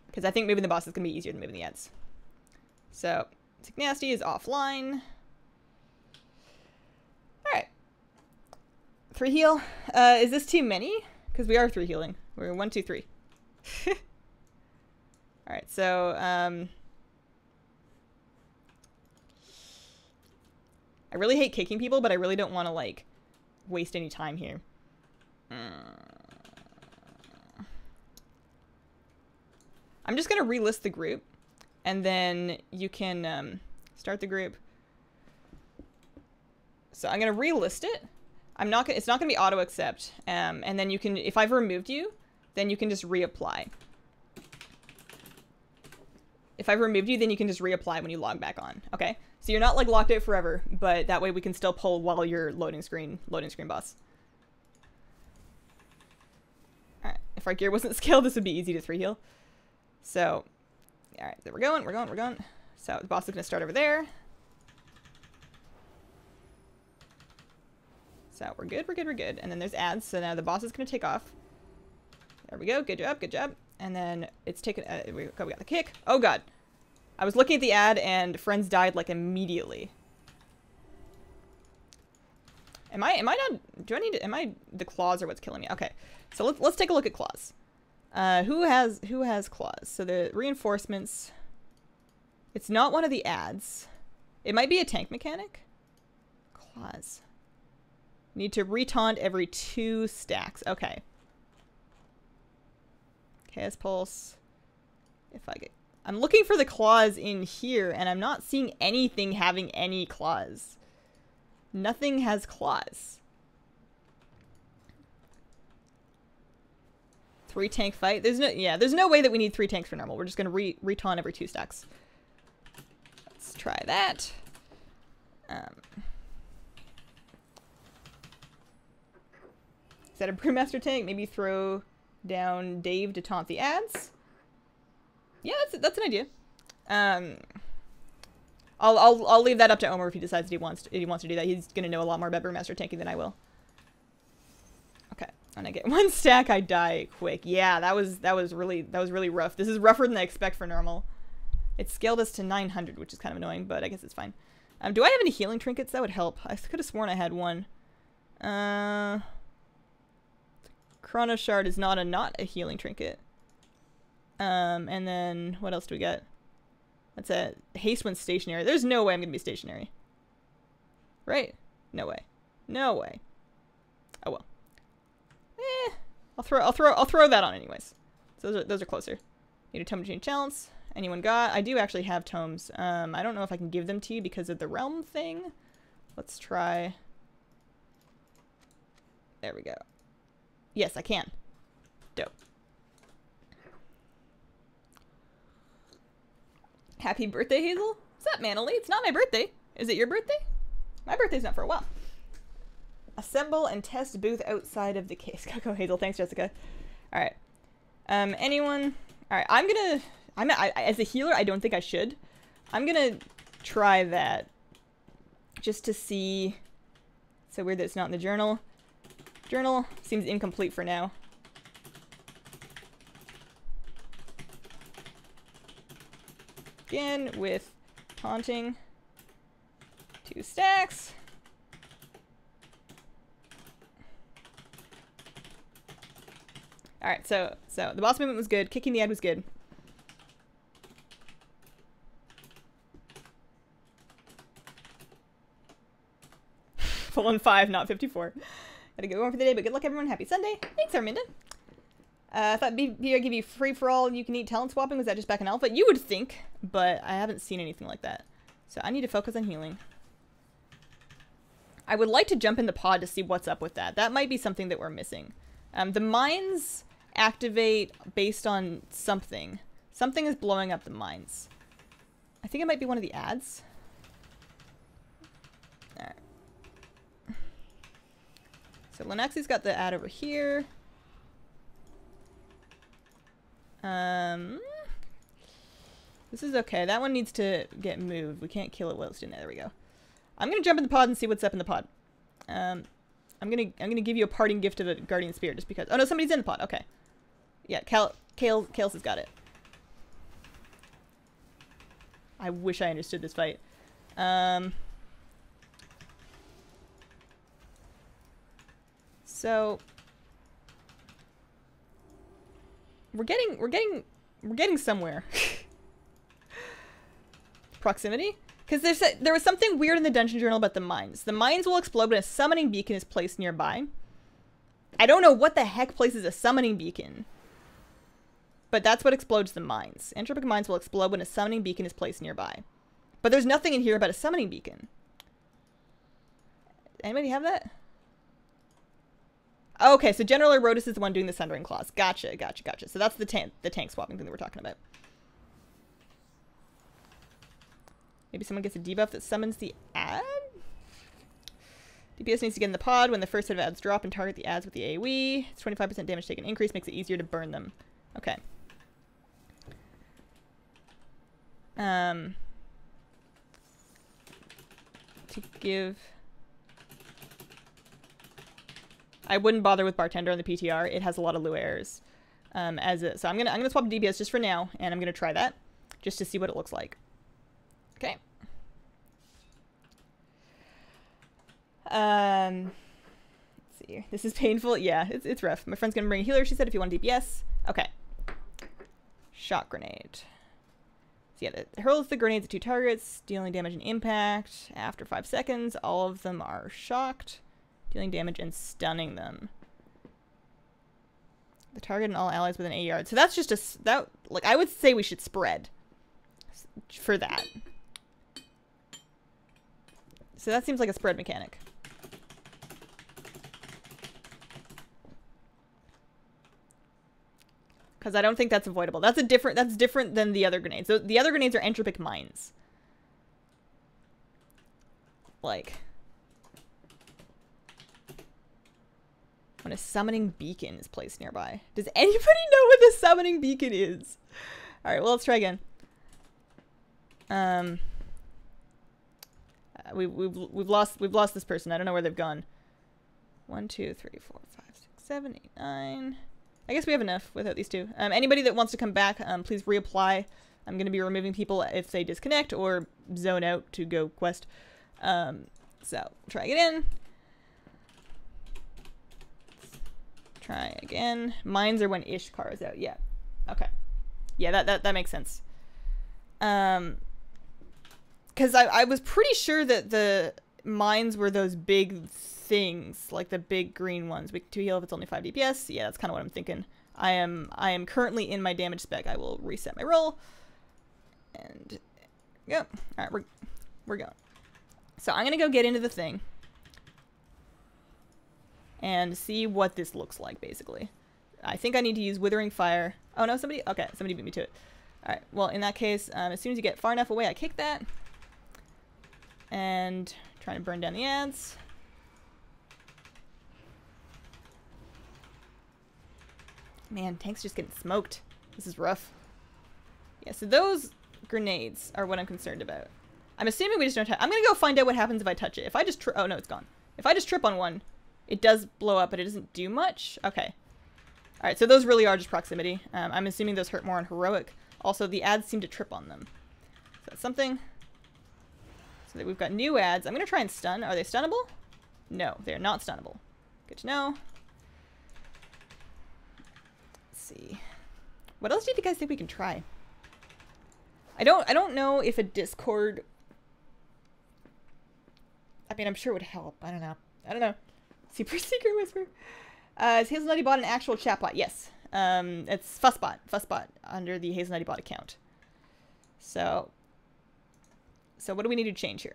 S1: Because I think moving the boss is going to be easier than moving the ads. So, Sick Nasty is offline. Alright. 3 heal. Is this too many? Because we are 3 healing. We're 1, 2, 3. Alright, so, I really hate kicking people, but I really don't want to, like, waste any time here. I'm just going to relist the group, and then you can start the group. So I'm going to relist it. It's not going to be auto accept. And then you can, if I've removed you, then you can just reapply. If I've removed you, then you can just reapply when you log back on. Okay? So you're not like locked out forever, but that way we can still pull while you're loading screen boss. Alright, if our gear wasn't scaled, this would be easy to 3 heal. So, alright, there we're going. So the boss is gonna start over there. So we're good. And then there's ads, so now the boss is gonna take off. There we go, good job. And then it's taken, we got the kick. Oh god. I was looking at the ad and friends died like immediately. Am I the claws are what's killing me? Okay. So let's take a look at claws. Who has claws? So the reinforcements, It's not one of the ads. It might be a tank mechanic. Claws. Need to retaunt every 2 stacks. Okay. Chaos Pulse. If I get... I'm looking for the claws in here, and I'm not seeing anything having any claws. Nothing has claws. 3 tank fight. There's no way that we need 3 tanks for normal. We're just gonna retaunt every 2 stacks. Let's try that. Is that a Brewmaster tank? Maybe throw down Dave to taunt the ads. Yeah, that's an idea. I'll leave that up to Omer if he decides that he wants to do that. He's gonna know a lot more about Brewmaster tanking than I will. Okay, when I get 1 stack, I die quick. Yeah, that was really rough. This is rougher than I expect for normal. It scaled us to 900, which is kind of annoying, but I guess it's fine. Do I have any healing trinkets? That would help. I could have sworn I had one. Chrono Shard is not a healing trinket. And then what else do we get? That's a haste when stationary. There's no way I'm gonna be stationary. Right? No way. No way. Oh well. I'll throw that on anyways. So those are closer. Need a tome to change talents. Anyone got? I do actually have tomes. I don't know if I can give them to you because of the realm thing. Let's try. There we go. Yes, I can. Dope. Happy birthday, Hazel. What's up, Manily? It's not my birthday. Is it your birthday? My birthday's not for a while. Assemble and test booth outside of the case. Go, Hazel. Thanks, Jessica. All right. Anyone? All right. As a healer, I don't think I should. I'm gonna try that just to see. So weird that it's not in the journal. Journal seems incomplete for now. Again with taunting. 2 stacks. Alright, so the boss movement was good. Kicking the ad was good. Full on 5, not 54. Had a good one for the day, but good luck everyone. Happy Sunday. Thanks, Arminda. I thought BR give you free for all you can eat talent swapping. Was that just back in alpha? You would think, but I haven't seen anything like that. So I need to focus on healing. I would like to jump in the pod to see what's up with that. That might be something that we're missing. The mines activate based on something. Something is blowing up the mines. I think it might be one of the ads. Alright. So Lenaxi's got the ad over here. This is okay. That one needs to get moved. We can't kill it while it's in there. There we go. I'm gonna jump in the pod and see what's up in the pod. I'm gonna give you a parting gift of a guardian spear just because. Oh no, somebody's in the pod. Okay. Yeah, Kales has got it. I wish I understood this fight. So we're getting somewhere. Proximity? Because there was something weird in the dungeon journal about the mines. The mines will explode when a summoning beacon is placed nearby. I don't know what the heck places a summoning beacon. But that's what explodes the mines. Entropic mines will explode when a summoning beacon is placed nearby. But there's nothing in here about a summoning beacon. Anybody have that? Okay, so General Erotus is the one doing the Sundering Claws. Gotcha. So that's the tank swapping thing that we're talking about. Maybe someone gets a debuff that summons the ad? DPS needs to get in the pod when the first set of ads drop and target the ads with the AoE. It's 25% damage taken increase, makes it easier to burn them. Okay. To give... I wouldn't bother with Bartender on the PTR. It has a lot of low errors. So I'm gonna swap DPS just for now, and I'm gonna try that just to see what it looks like. Okay. Let's see. This is painful. Yeah, it's rough. My friend's gonna bring a healer. She said if you want DPS. Okay. Shock grenade. So yeah, it hurls the grenades at 2 targets, dealing damage and impact. After 5 seconds, all of them are shocked, dealing damage and stunning them. The target and all allies within 8 yards. So that's just like, I would say we should spread for that. So that seems like a spread mechanic. Because I don't think that's avoidable. That's different than the other grenades. So the other grenades are entropic mines. Like, when a summoning beacon is placed nearby. Does anybody know what the summoning beacon is? All right, well, let's try again. We've lost this person. I don't know where they've gone. 1, 2, 3, 4, 5, 6, 7, 8, 9. I guess we have enough without these two. Anybody that wants to come back, please reapply. I'm going to be removing people if they disconnect or zone out to go quest. So try again. Try again. Mines are when Ishkar is out. Yeah. Okay. Yeah, that makes sense. Because I was pretty sure that the mines were those big things, like the big green ones. Weak 2 heal if it's only 5 DPS. Yeah, that's kind of what I'm thinking. I am currently in my damage spec. I will reset my roll. And go. All right, we're going. So I'm gonna go get into the thing and see what this looks like. Basically, I think I need to use Withering Fire. Oh no, somebody beat me to it. All right. Well, in that case, as soon as you get far enough away, I kick that and trying to burn down the ads. Man, tank's just getting smoked. This is rough. Yeah, so those grenades are what I'm concerned about. I'm assuming we just don't have... I'm gonna go find out what happens if I touch it. If I just oh no, it's gone. If I just trip on one, it does blow up, but it doesn't do much. Okay. Alright, so those really are just proximity. I'm assuming those hurt more on heroic. Also, the ads seem to trip on them. So that's something. So that we've got new ads. I'm gonna try and stun. Are they stunnable? No, they're not stunnable. Good to know. See, what else do you guys think we can try? I don't know if a Discord, I mean, I'm sure it would help. I don't know. Super Secret Whisper. Is Hazelnutty bot an actual chat bot? Yes. It's Fussbot under the Hazelnutty bot account. So what do we need to change here?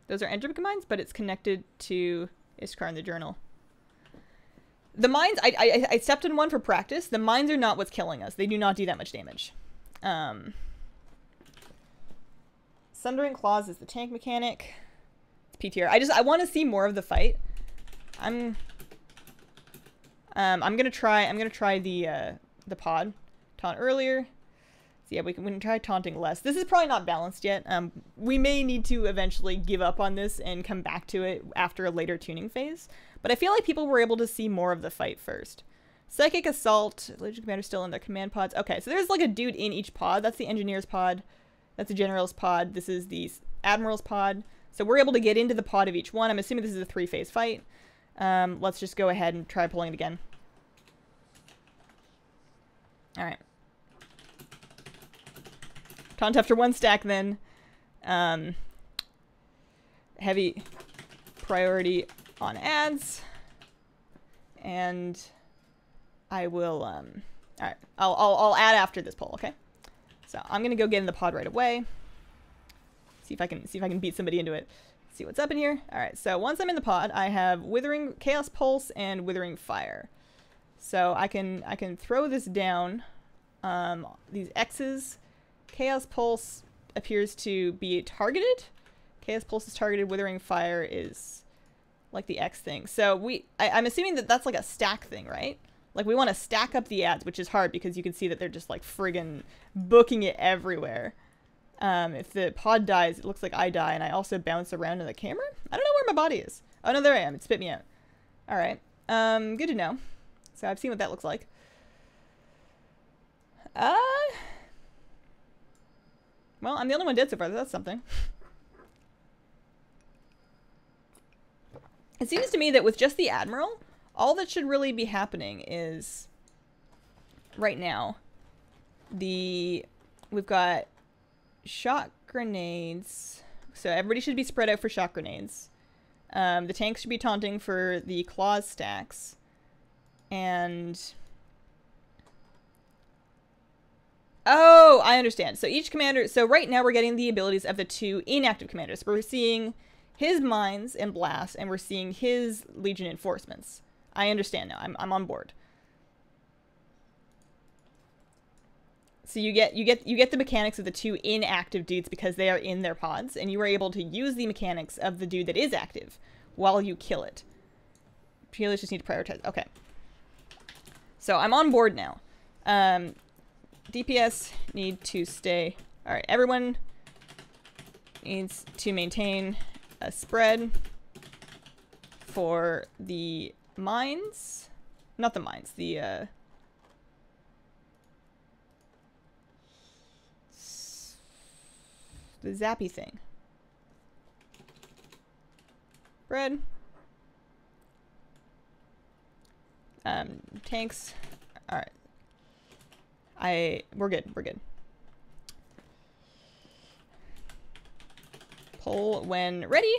S1: Those are entropic mines, but it's connected to Ishkar in the journal. The mines, I stepped in one for practice. The mines are not what's killing us. They do not do that much damage. Sundering Claws is the tank mechanic. It's PTR. I want to see more of the fight. I'm gonna try the pod taunt earlier. So yeah, we can try taunting less. This is probably not balanced yet. We may need to eventually give up on this and come back to it after a later tuning phase. But I feel like people were able to see more of the fight first. Psychic Assault. Legion Commander still in their command pods. Okay, so there's like a dude in each pod. That's the Engineer's pod. That's the General's pod. This is the Admiral's pod. So we're able to get into the pod of each one. I'm assuming this is a 3-phase fight. Let's just go ahead and try pulling it again. Alright. Taunt after 1 stack then. Heavy priority on ads. And I will, alright. I'll add after this pull, okay? So I'm gonna go get in the pod right away. See if I can beat somebody into it. See what's up in here. Alright, so once I'm in the pod, I have Withering Chaos Pulse and Withering Fire. So I can throw this down. These X's. Chaos Pulse appears to be targeted. Chaos Pulse is targeted. Withering Fire is like the X thing. So I'm assuming that that's like a stack thing, right? Like we want to stack up the ads, which is hard because you can see that they're just like friggin' booking it everywhere. If the pod dies, it looks like I die and I also bounce around in the camera. I don't know where my body is. Oh no, there I am. It spit me out. All right. Good to know. So I've seen what that looks like. Well, I'm the only one dead so far. That's something. It seems to me that with just the Admiral, all that should really be happening is right now we've got shot grenades, so everybody should be spread out for shot grenades. The tanks should be taunting for the claws stacks, and oh, I understand. So each commander, so right now we're getting the abilities of the 2 inactive commanders. We're seeing his mines and blasts, and we're seeing his legion enforcements. I understand now. I'm on board. So you get the mechanics of the 2 inactive dudes because they are in their pods, and you are able to use the mechanics of the dude that is active while you kill it. Players just need to prioritize. Okay. So I'm on board now. DPS need to stay. All right, everyone needs to maintain a spread for the mines. Not the mines, the zappy thing. Bread. Tanks. All right. We're good. We're good. Pull when ready.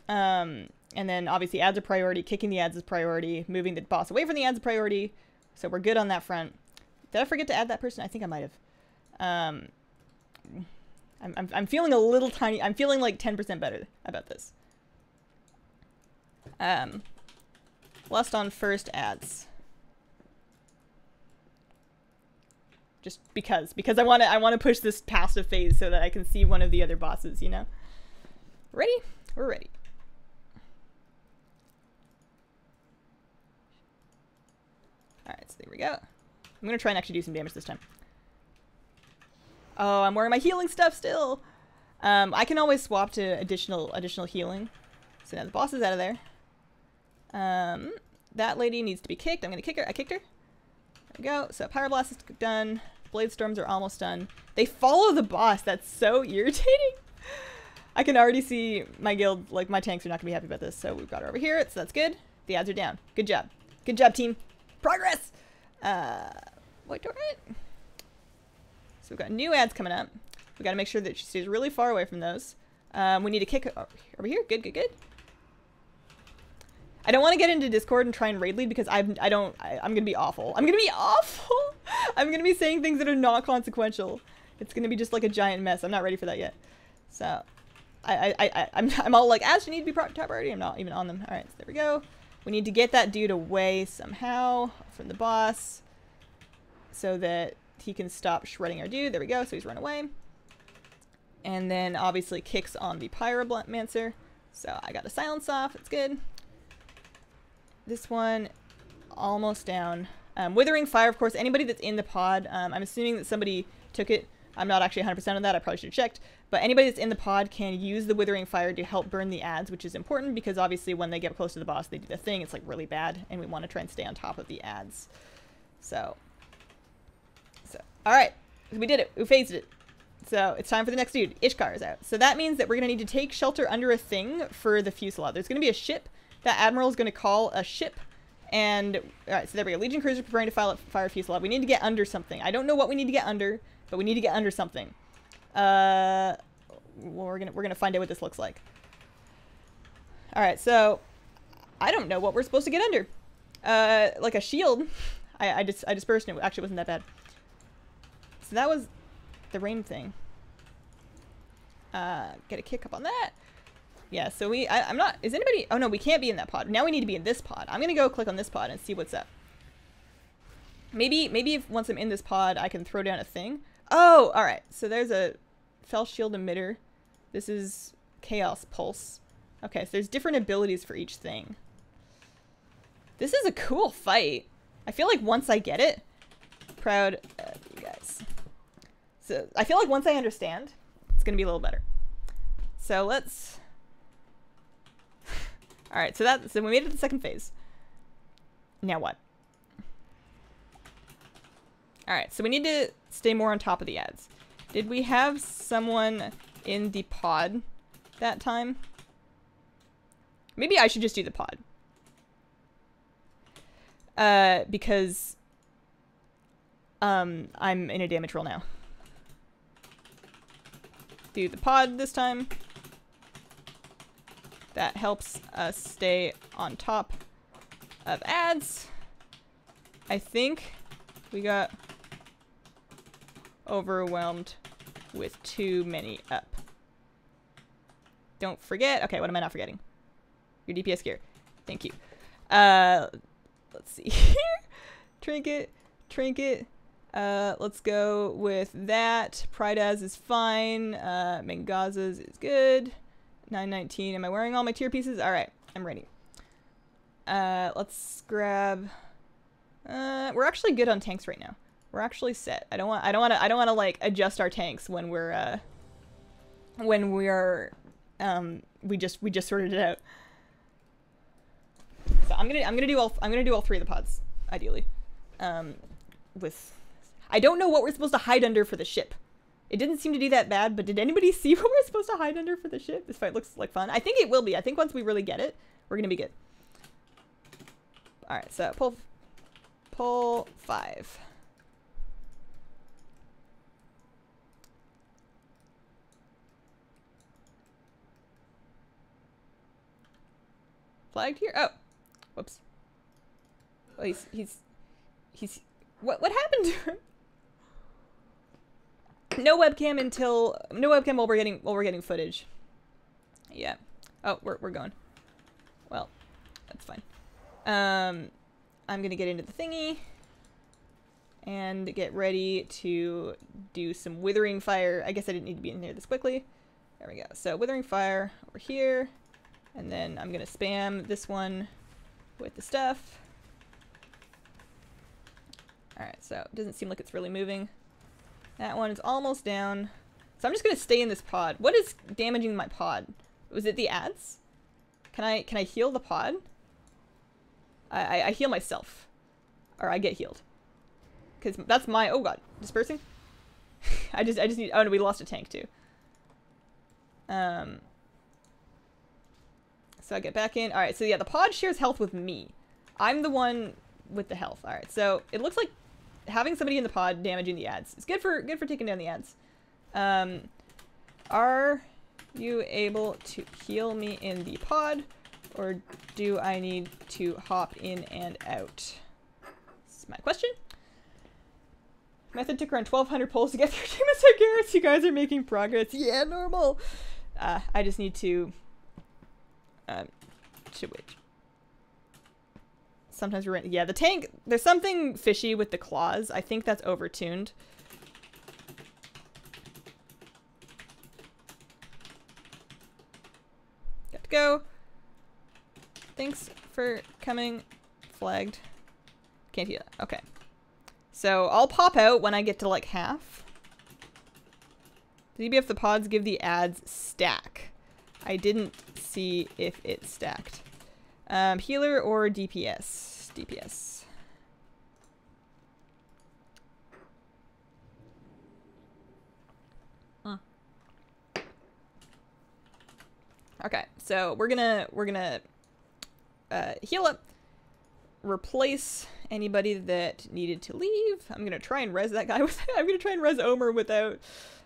S1: And then obviously ads are priority. Kicking the ads is priority. Moving the boss away from the ads is priority. So we're good on that front. Did I forget to add that person? I think I might have. I'm feeling a little tiny. I'm feeling like 10% better about this. Lust on first ads. Just because I want to push this passive phase so that I can see one of the other bosses, you know. Ready? We're ready. All right, so there we go. I'm gonna try and actually do some damage this time. Oh, I'm wearing my healing stuff still. I can always swap to additional healing. So now the boss is out of there. That lady needs to be kicked. I'm gonna kick her. I kicked her. There we go. So Power Blast is done. Blade Storms are almost done. They follow the boss. That's so irritating. I can already see my guild, like my tanks are not gonna be happy about this. So we've got her over here. So that's good. The ads are down. Good job. Good job, team. Progress. Wait, alright. So we've got new ads coming up. We got to make sure that she stays really far away from those. We need to kick over here. Good, good, good. I don't want to get into Discord and try and raid lead because I'm gonna be awful. I'm gonna be awful. I'm gonna be saying things that are not consequential. It's gonna be just like a giant mess. I'm not ready for that yet. So I'm all like, ads, you need to be top priority. I'm not even on them. All right, so there we go. We need to get that dude away somehow from the boss so that he can stop shredding our dude. There we go. So he's run away. And then obviously kicks on the Pyromancer. So I got a silence off. It's good. This one almost down. Withering Fire, of course, anybody that's in the pod, I'm assuming that somebody took it. I'm not actually 100% on that. I probably should have checked. But anybody that's in the pod can use the Withering Fire to help burn the ads, which is important because obviously when they get close to the boss, they do the thing. It's like really bad, and we want to try and stay on top of the ads. So all right, we did it. We phased it. So it's time for the next dude. Ishkar is out. So that means that we're going to need to take shelter under a thing for the fusillade. There's going to be a ship. That admiral is going to call a ship. And all right, so there we go. Legion cruiser preparing to fire a fusillade. We need to get under something. I don't know what we need to get under, but we need to get under something. Well, we're gonna find out what this looks like. All right, so I don't know what we're supposed to get under. Like a shield. I dispersed it. It actually wasn't that bad. So that was the rain thing. Get a kick up on that. Yeah, so I'm not, is anybody, oh no, we can't be in that pod. Now we need to be in this pod. I'm gonna go click on this pod and see what's up. Maybe if once I'm in this pod, I can throw down a thing. Oh, all right. So there's a Fell Shield emitter. This is Chaos Pulse. Okay, so there's different abilities for each thing. This is a cool fight. I feel like once I get it, proud of you guys. So I feel like once I understand, it's gonna be a little better. So let's. All right, so we made it to the second phase. Now what? All right, so we need to stay more on top of the ads. Did we have someone in the pod that time? Maybe I should just do the pod. Because I'm in a damage roll now. Do the pod this time. That helps us stay on top of ads. I think we got overwhelmed with too many up. Don't forget. Okay, what am I not forgetting? Your DPS gear. Thank you. Let's see here. Trinket. Let's go with that. Prydaz is fine. Mengaza's is good. 919. Am I wearing all my tier pieces? All right, I'm ready. Let's grab. We're actually good on tanks right now. We're actually set. I don't want to like adjust our tanks when we're we just sorted it out. So I'm gonna do all three of the pods ideally. I don't know what we're supposed to hide under for the ship. It didn't seem to do that bad, but did anybody see what we're supposed to hide under for the ship? This fight looks like fun. I think it will be. I think once we really get it, we're gonna be good. All right, so pull 5. Flagged here? Oh, whoops. Oh, he's what happened to him? No webcam while we're getting footage. Yeah. Oh, we're going. Well, that's fine. I'm gonna get into the thingy and get ready to do some withering fire. I guess I didn't need to be in here this quickly. There we go. So withering fire over here, and then I'm gonna spam this one with the stuff. All right. So it doesn't seem like it's really moving. That one is almost down. So I'm just gonna stay in this pod. What is damaging my pod? Was it the ads? Can I heal the pod? I heal myself. Or I get healed. Cause that's my, oh god, dispersing? I just need, oh no, we lost a tank too. So I get back in. Alright, so yeah, the pod shares health with me. I'm the one with the health. Alright, so it looks like having somebody in the pod damaging the ads. It's good for taking down the ads. Are you able to heal me in the pod, or do I need to hop in and out? This is my question. Method took around 1,200 pulls to get through Team of Garrus. You guys are making progress. Yeah, normal. I just need to wait. Sometimes we're in, yeah, the tank, there's something fishy with the claws. I think that's overtuned. Got to go. Thanks for coming. Flagged. Can't heal. Okay. So I'll pop out when I get to like half. DBF the pods give the ads stack. I didn't see if it stacked. Healer or DPS? DPS. Huh. Okay, so we're gonna heal up, replace anybody that needed to leave. I'm gonna try and res that guy with. I'm gonna try and res Omer without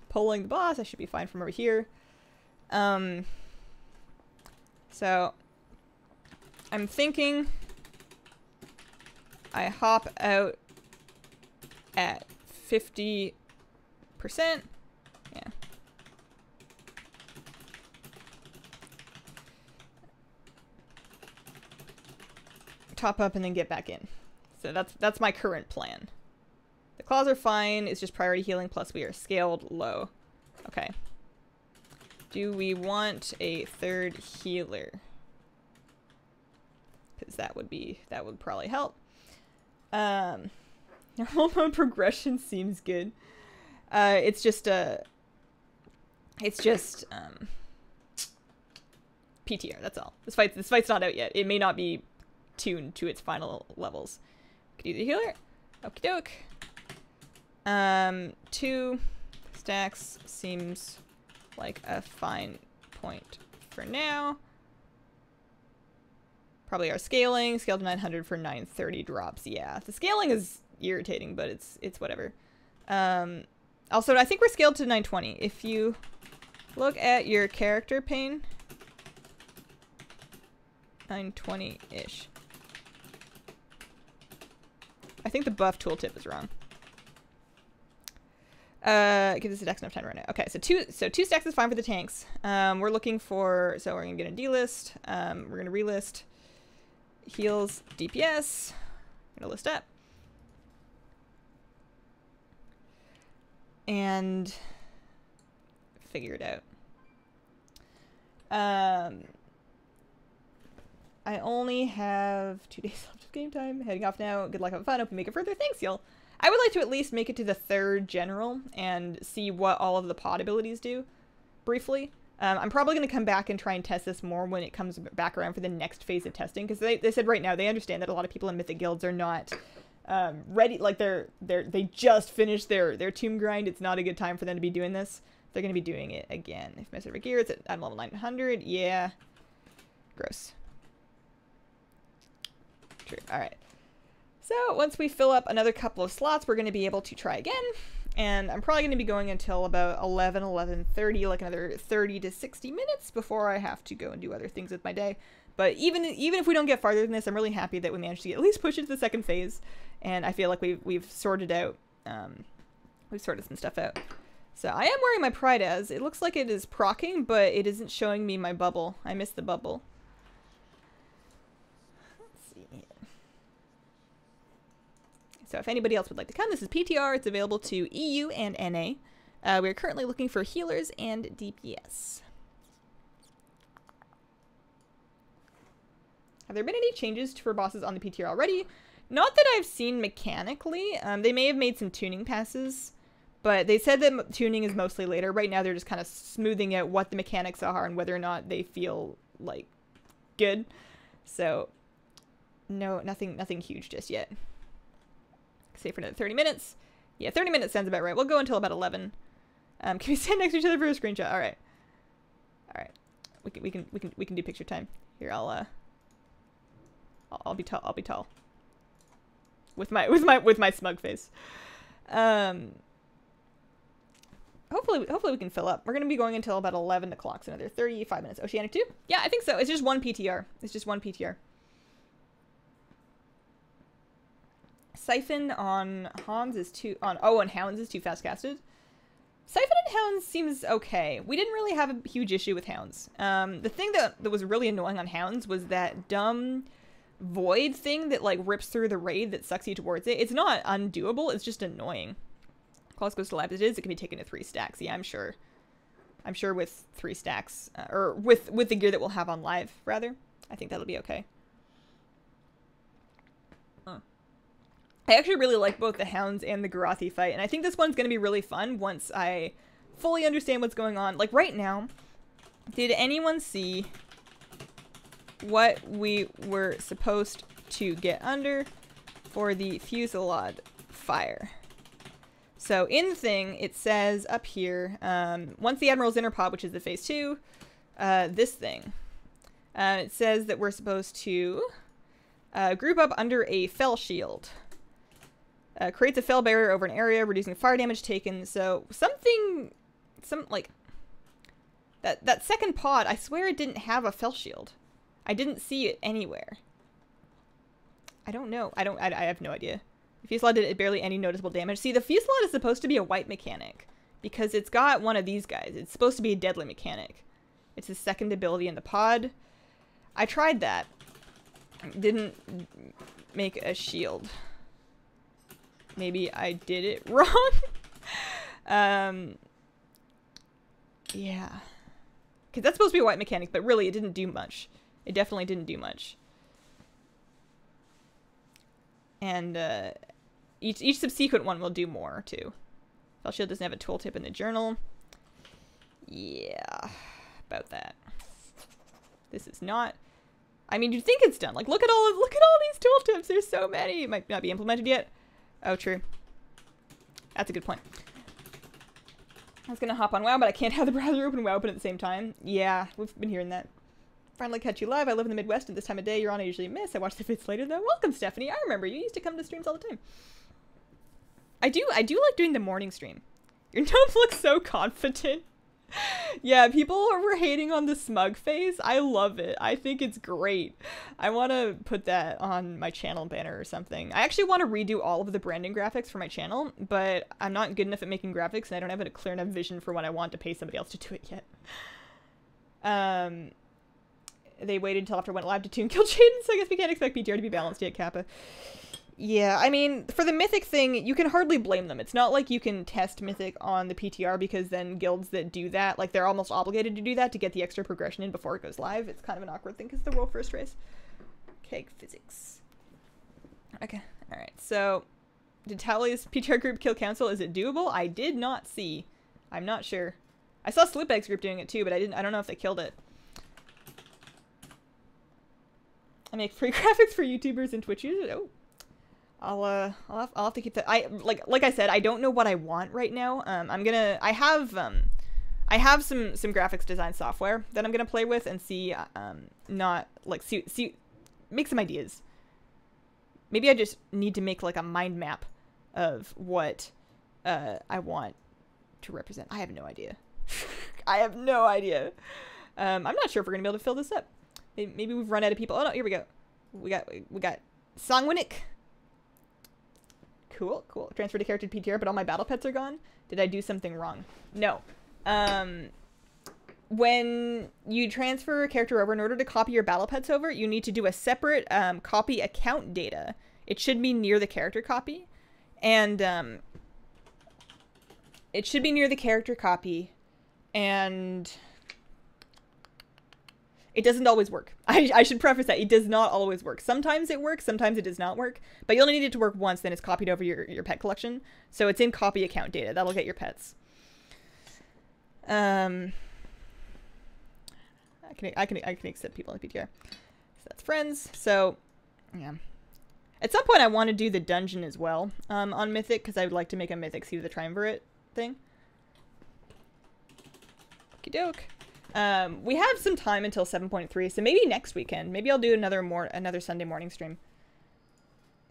S1: pulling the boss. I should be fine from over here. So I'm thinking I hop out at 50%. Yeah. Top up and then get back in. So that's my current plan. The claws are fine. It's just priority healing, plus we are scaled low. Okay. Do we want a third healer? Because that would probably help. Normal mode progression seems good. It's just PTR, that's all. This fight's not out yet. It may not be tuned to its final levels. Could do the healer. Okie doke. 2 stacks seems like a fine point for now. Probably our scaling. Scale to 900 for 930 drops. Yeah, the scaling is irritating, but it's whatever. Also, I think we're scaled to 920. If you look at your character pane, 920-ish. I think the buff tooltip is wrong. Give this attacks enough time to run it. Okay, so two stacks is fine for the tanks. We're looking for, so we're gonna get a delist. We're gonna relist heals DPS. I'm gonna list up. And figure it out. I only have 2 days left of game time. Heading off now. Good luck, have fun. Hope you make it further. Thanks, y'all. I would like to at least make it to the 3rd general and see what all of the pod abilities do, briefly. I'm probably going to come back and try and test this more when it comes back around for the next phase of testing, because they said right now they understand that a lot of people in Mythic Guilds are not ready, like they just finished their tomb grind. It's not a good time for them to be doing this. They're going to be doing it again. If Master of Gear, it's at, I'm level 900. Yeah. Gross. True. Alright. So once we fill up another couple of slots, we're going to be able to try again. And I'm probably going to be going until about 11:30, like another 30 to 60 minutes before I have to go and do other things with my day. But even if we don't get farther than this, I'm really happy that we managed to at least push into the 2nd phase. And I feel like we've sorted out, we've sorted some stuff out. So I am wearing my Pride as. It looks like it is proccing, but it isn't showing me my bubble. I missed the bubble. Let's see here. So if anybody else would like to come, this is PTR. It's available to EU and NA. We're currently looking for healers and DPS. Have there been any changes for bosses on the PTR already? Not that I've seen mechanically. They may have made some tuning passes, but they said that tuning is mostly later. Right now they're just kind of smoothing out what the mechanics are and whether or not they feel like good. So no, nothing huge just yet. Save for another 30 minutes. Yeah, 30 minutes sounds about right. We'll go until about 11. Can we stand next to each other for a screenshot? All right. All right. We can do picture time. Here, I'll be tall. I'll be tall. With my smug face. Hopefully we can fill up. We're gonna be going until about 11 o'clock, so another 35 minutes. Oceanic 2? Yeah, I think so. It's just one PTR. It's just one PTR. Siphon on Hans is too on Hounds is too fast casted. Siphon and Hounds seems okay. We didn't really have a huge issue with Hounds. The thing that was really annoying on Hounds was that dumb void thing that like rips through the raid that sucks you towards it. It's not undoable, it's just annoying. Claws goes to lab as it is, it can be taken to 3 stacks. Yeah, I'm sure. I'm sure with 3 stacks, or with the gear that we'll have on live, rather. I think that'll be okay. I actually really like both the Hounds and the Garathi fight, and I think this one's going to be really fun once I fully understand what's going on. Like, right now, did anyone see what we were supposed to get under for the Fusillade fire? So, in the thing, it says up here, once the Admiral's Inner Pod, which is the Phase 2, this thing, it says that we're supposed to group up under a Fell Shield. Creates a fell barrier over an area, reducing fire damage taken. So like that second pod, I swear it didn't have a fell shield. I didn't see it anywhere. I don't know. I have no idea. The Fusillade did barely any noticeable damage. See, the Fusillade is supposed to be a white mechanic because it's got one of these guys. It's supposed to be a deadly mechanic. It's the second ability in the pod. I tried that. Didn't make a shield. Maybe I did it wrong. Yeah. Because that's supposed to be a white mechanic, but really it didn't do much. It definitely didn't do much. And each subsequent one will do more, too. Fell Shield doesn't have a tooltip in the journal. Yeah, about that. This is not... I mean, you'd think it's done. Like, look at all these tooltips. There's so many. It might not be implemented yet. Oh, true. That's a good point. I was gonna hop on WoW, but I can't have the browser open and WoW open at the same time. Yeah, we've been hearing that. Finally catch you live. I live in the Midwest at this time of day. You're on, I usually miss. I watch the vids later though. Welcome, Stephanie. I remember you used to come to streams all the time. I do like doing the morning stream. Your gnome looks so confident. Yeah, people were hating on the smug face. I love it. I think it's great. I want to put that on my channel banner or something. I actually want to redo all of the branding graphics for my channel, but I'm not good enough at making graphics, and I don't have a clear enough vision for what I want to pay somebody else to do it yet. They waited until after I went live to tune Kill Jaden, so I guess we can't expect PTR to be balanced yet, Kappa. Yeah, I mean, for the Mythic thing, you can hardly blame them. It's not like you can test Mythic on the PTR because then guilds that do that, like, they're almost obligated to do that to get the extra progression in before it goes live. It's kind of an awkward thing because it's the world first race. Okay, physics. Okay, alright, so, did Tally's PTR group kill council? Is it doable? I did not see. I'm not sure. I saw Slipbags group doing it too, but I don't know if they killed it. I make free graphics for YouTubers and Twitch users. Oh. I'll have to keep that. Like I said, I don't know what I want right now. I have some graphics design software that I'm gonna play with and see, make some ideas. Maybe I just need to make like a mind map of what I want to represent. I have no idea. I have no idea. I'm not sure if we're gonna be able to fill this up. Maybe we've run out of people. Oh no, here we go. We got Songwinick. Cool, cool. Transferred a character to PTR, but all my battle pets are gone. Did I do something wrong? No. When you transfer a character over, in order to copy your battle pets over, you need to do a separate copy account data. It should be near the character copy. And it should be near the character copy. And it doesn't always work. I should preface that. It does not always work. Sometimes it works, sometimes it does not work. But you only need it to work once, then it's copied over your pet collection. So it's in copy account data. That'll get your pets. I can accept people in the PTR. So that's friends. So, yeah. At some point I want to do the dungeon as well on Mythic, because I would like to make a Mythic Seed of the Triumvirate thing. Okie doke. We have some time until 7.3, so maybe next weekend. Maybe I'll do another Sunday morning stream.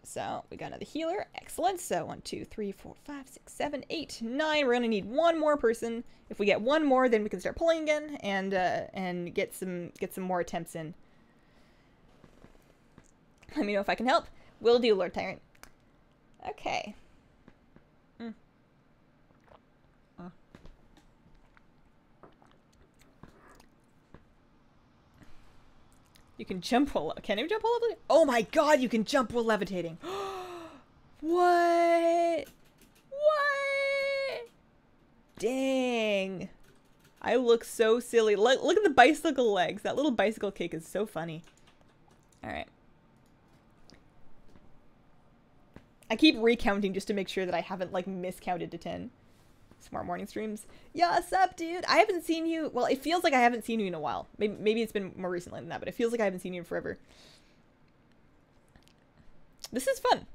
S1: So, we got another healer. Excellent. So, 1, 2, 3, 4, 5, 6, 7, 8, 9. We're gonna need one more person. If we get one more, then we can start pulling again and get some more attempts in. Let me know if I can help. Will do, Lord Tyrant. Okay. You can jump while... Can you jump while levitating? Oh my god, you can jump while levitating. What? What? Dang. I look so silly. Look at the bicycle legs. That little bicycle kick is so funny. Alright. I keep recounting just to make sure that I haven't, like, miscounted to 10. Smart morning streams. Yeah, what's up, dude? I haven't seen you. Well, it feels like I haven't seen you in a while. Maybe it's been more recently than that, but it feels like I haven't seen you in forever. This is fun.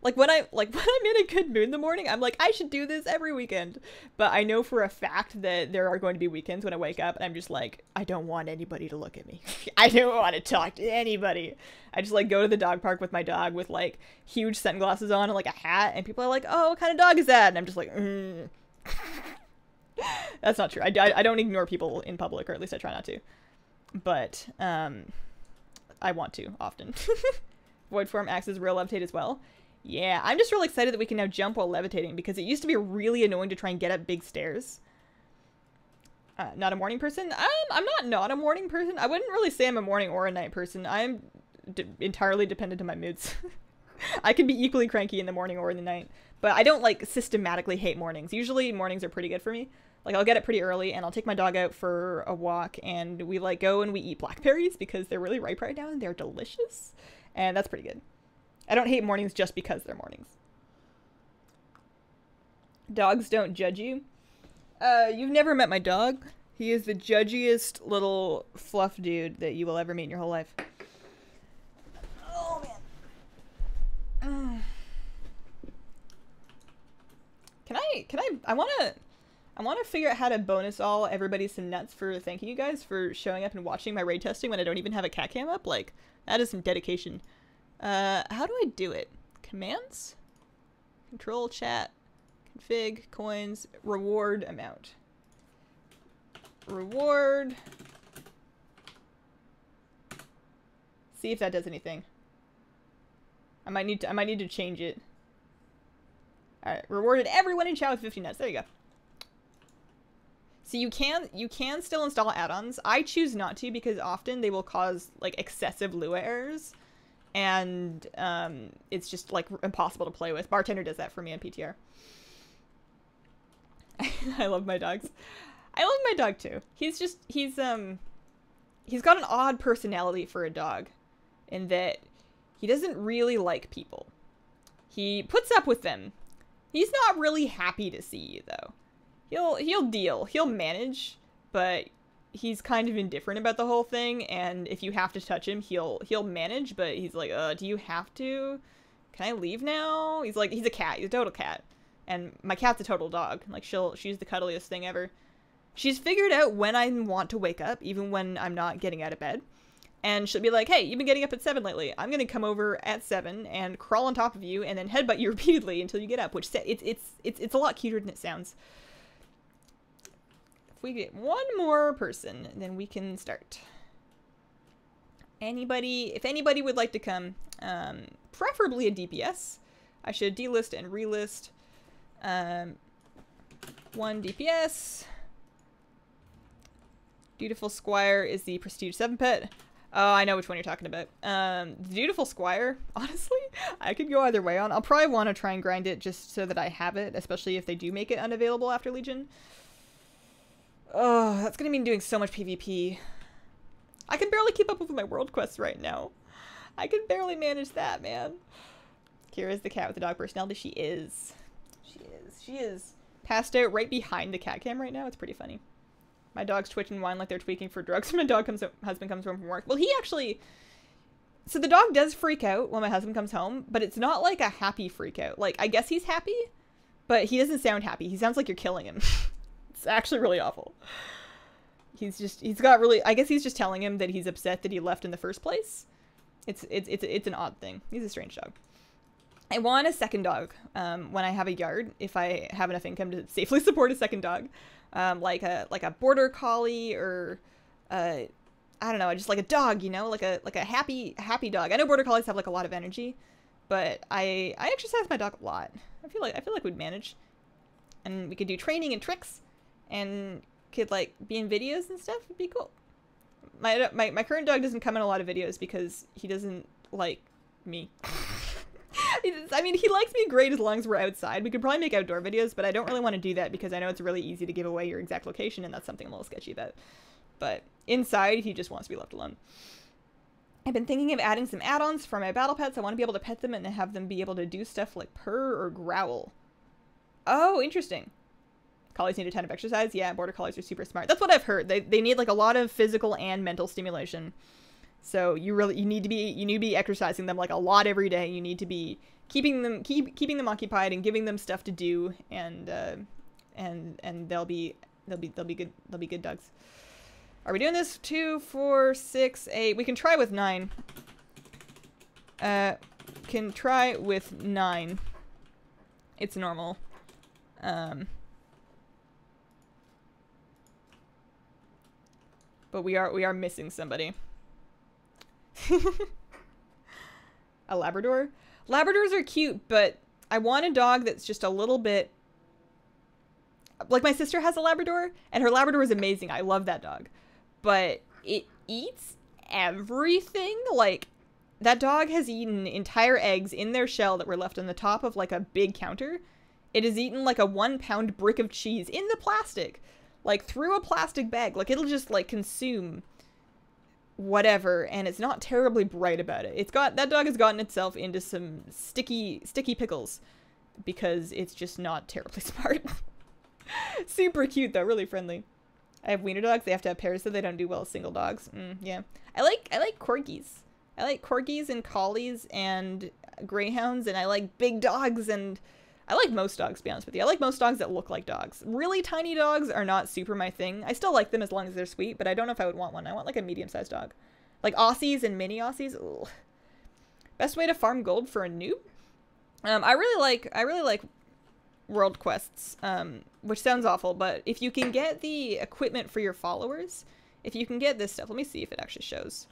S1: Like when I'm in a good mood in the morning, I'm like, I should do this every weekend. But I know for a fact that there are going to be weekends when I wake up and I'm just like, I don't want anybody to look at me. I don't want to talk to anybody. I just like go to the dog park with my dog with like huge sunglasses on and like a hat, and people are like, oh, what kind of dog is that? And I'm just like, That's not true. I don't ignore people in public, or at least I try not to. But I want to often. Void form acts as real levitate as well. Yeah, I'm just really excited that we can now jump while levitating, because it used to be really annoying to try and get up big stairs. Not a morning person? I'm not a morning person. I wouldn't really say I'm a morning or a night person. I'm entirely dependent on my moods. I can be equally cranky in the morning or in the night. But I don't, like, systematically hate mornings. Usually mornings are pretty good for me. Like, I'll get up pretty early, and I'll take my dog out for a walk, and we, like, go and we eat blackberries, because they're really ripe right now, and they're delicious. And that's pretty good. I don't hate mornings just because they're mornings. Dogs don't judge you. You've never met my dog. He is the judgiest little fluff dude that you will ever meet in your whole life. Oh, man. I I want to figure out how to bonus all everybody some nuts for thanking you guys for showing up and watching my raid testing when I don't even have a cat cam up. Like, that is some dedication. How do I do it? Commands? Control, chat, config, coins, reward amount. Reward. See if that does anything. I might need to change it. Alright, rewarded everyone in chat with 50 nuts. There you go. So you can still install add-ons. I choose not to because often they will cause like excessive Lua errors. And it's just like impossible to play with. Bartender does that for me on PTR. I love my dogs. I love my dog too. He's got an odd personality for a dog in that he doesn't really like people. He puts up with them. He's not really happy to see you though. He'll deal. He'll manage, but he's kind of indifferent about the whole thing, and if you have to touch him, he'll manage, but he's like, do you have to? Can I leave now? He's like, he's a cat. He's a total cat. And my cat's a total dog. Like, she's the cuddliest thing ever. She's figured out when I want to wake up, even when I'm not getting out of bed. And she'll be like, hey, you've been getting up at 7 lately. I'm gonna come over at 7 and crawl on top of you and then headbutt you repeatedly until you get up, which it's a lot cuter than it sounds. If we get one more person, then we can start. If anybody would like to come, preferably a DPS. I should delist and relist. 1 DPS. Dutiful Squire is the Prestige 7 pet. Oh, I know which one you're talking about. The Dutiful Squire, honestly, I could go either way on. I'll probably want to try and grind it just so that I have it, especially if they do make it unavailable after Legion. Oh, that's gonna mean doing so much PvP. I can barely keep up with my world quests right now. I can barely manage that, man. Kira's the cat with the dog personality. She is. She is passed out right behind the cat cam right now. It's pretty funny. My dogs twitch and whine like they're tweaking for drugs when my husband comes home from work. Well, he actually... So the dog does freak out when my husband comes home, but it's not like a happy freak out. Like, I guess he's happy, but he doesn't sound happy. He sounds like you're killing him. It's actually really awful. He's got really... I guess he's just telling him that he's upset that he left in the first place. It's an odd thing. He's a strange dog. I want a second dog when I have a yard, if I have enough income to safely support a second dog. Like a border collie or I don't know, just like a dog, you know, like a happy dog. I know border collies have like a lot of energy, but I exercise my dog a lot. I feel like we'd manage, and we could do training and tricks, and could like be in videos and stuff. It'd be cool. My current dog doesn't come in a lot of videos because he doesn't like me. I mean, he likes me great as long as we're outside. We could probably make outdoor videos, but I don't really want to do that because I know it's really easy to give away your exact location, and that's something I'm a little sketchy about. But inside, he just wants to be left alone. I've been thinking of adding some add-ons for my battle pets. I want to be able to pet them and have them be able to do stuff like purr or growl. Oh, interesting. Collies need a ton of exercise. Yeah, border collies are super smart. That's what I've heard. They need like a lot of physical and mental stimulation. So you need to be exercising them like a lot every day. You need to be keeping them occupied and giving them stuff to do, and they'll be good dogs. Are we doing this? 2, 4, 6, 8. We can try with 9. Can try with 9. It's normal. But we are missing somebody. A Labrador? Labradors are cute, but I want a dog that's just a little bit... Like, my sister has a Labrador, and her Labrador is amazing. I love that dog. But it eats everything. Like, that dog has eaten entire eggs in their shell that were left on the top of, like, a big counter. It has eaten, like, a 1-pound brick of cheese in the plastic. Like, through a plastic bag. Like, it'll just, like, consume... whatever, and it's not terribly bright about it. That dog has gotten itself into some sticky pickles because it's just not terribly smart. Super cute though, really friendly. I have wiener dogs. They have to have pairs so they don't do well as single dogs. Yeah. I like corgis. I like corgis and collies and greyhounds, and I like big dogs, and I like most dogs, to be honest with you. I like most dogs that look like dogs. Really tiny dogs are not super my thing. I still like them as long as they're sweet, but I don't know if I would want one. I want like a medium-sized dog. Like Aussies and mini Aussies. Ugh. Best way to farm gold for a noob? I really like world quests, which sounds awful, but if you can get the equipment for your followers, if you can get this stuff, let me see if it actually shows.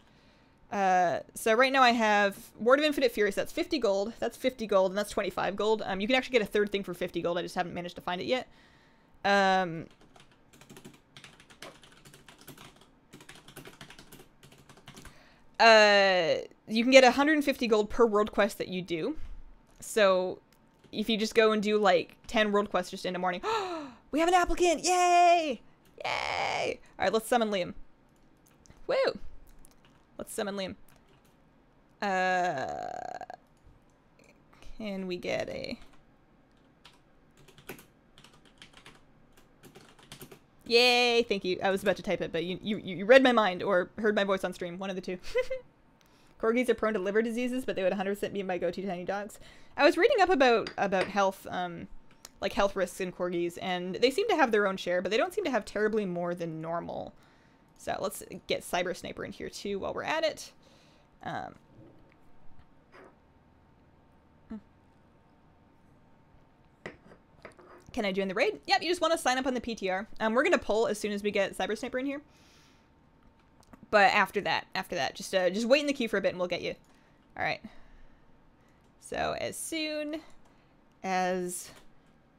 S1: So right now I have Ward of Infinite Fury, so that's 50 gold, that's 50 gold, and that's 25 gold. You can actually get a third thing for 50 gold, I just haven't managed to find it yet. You can get 150 gold per world quest that you do. So if you just go and do like 10 world quests just in the morning, we have an applicant! Yay! Yay! Alright, let's summon Liam. Woo! Let's summon Liam. Can we get a... Yay! Thank you. I was about to type it, but you read my mind or heard my voice on stream. One of the two. Corgis are prone to liver diseases, but they would 100% be my go-to tiny dogs. I was reading up about health, like health risks in Corgis, and they seem to have their own share, but they don't seem to have terribly more than normal. So let's get Cyber Sniper in here too while we're at it. Can I join the raid? Yep, you just want to sign up on the PTR. We're gonna pull as soon as we get Cyber Sniper in here. But after that, just wait in the queue for a bit and we'll get you. All right. So as soon as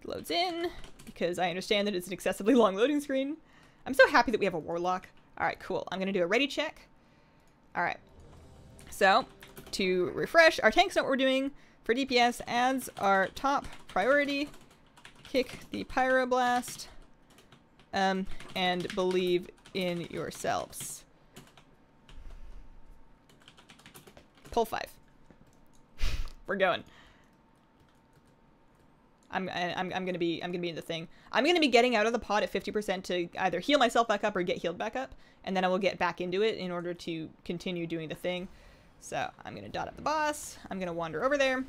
S1: it loads in, because I understand that it's an excessively long loading screen. I'm so happy that we have a Warlock. All right, cool. I'm gonna do a ready check. All right. So to refresh, our tanks know what we're doing. For DPS, adds our top priority. Kick the Pyroblast, and believe in yourselves. Pull 5. We're going. I'm gonna be in the thing. I'm gonna be getting out of the pod at 50% to either heal myself back up or get healed back up, and then I will get back into it in order to continue doing the thing. So I'm gonna dot up the boss. I'm gonna wander over there.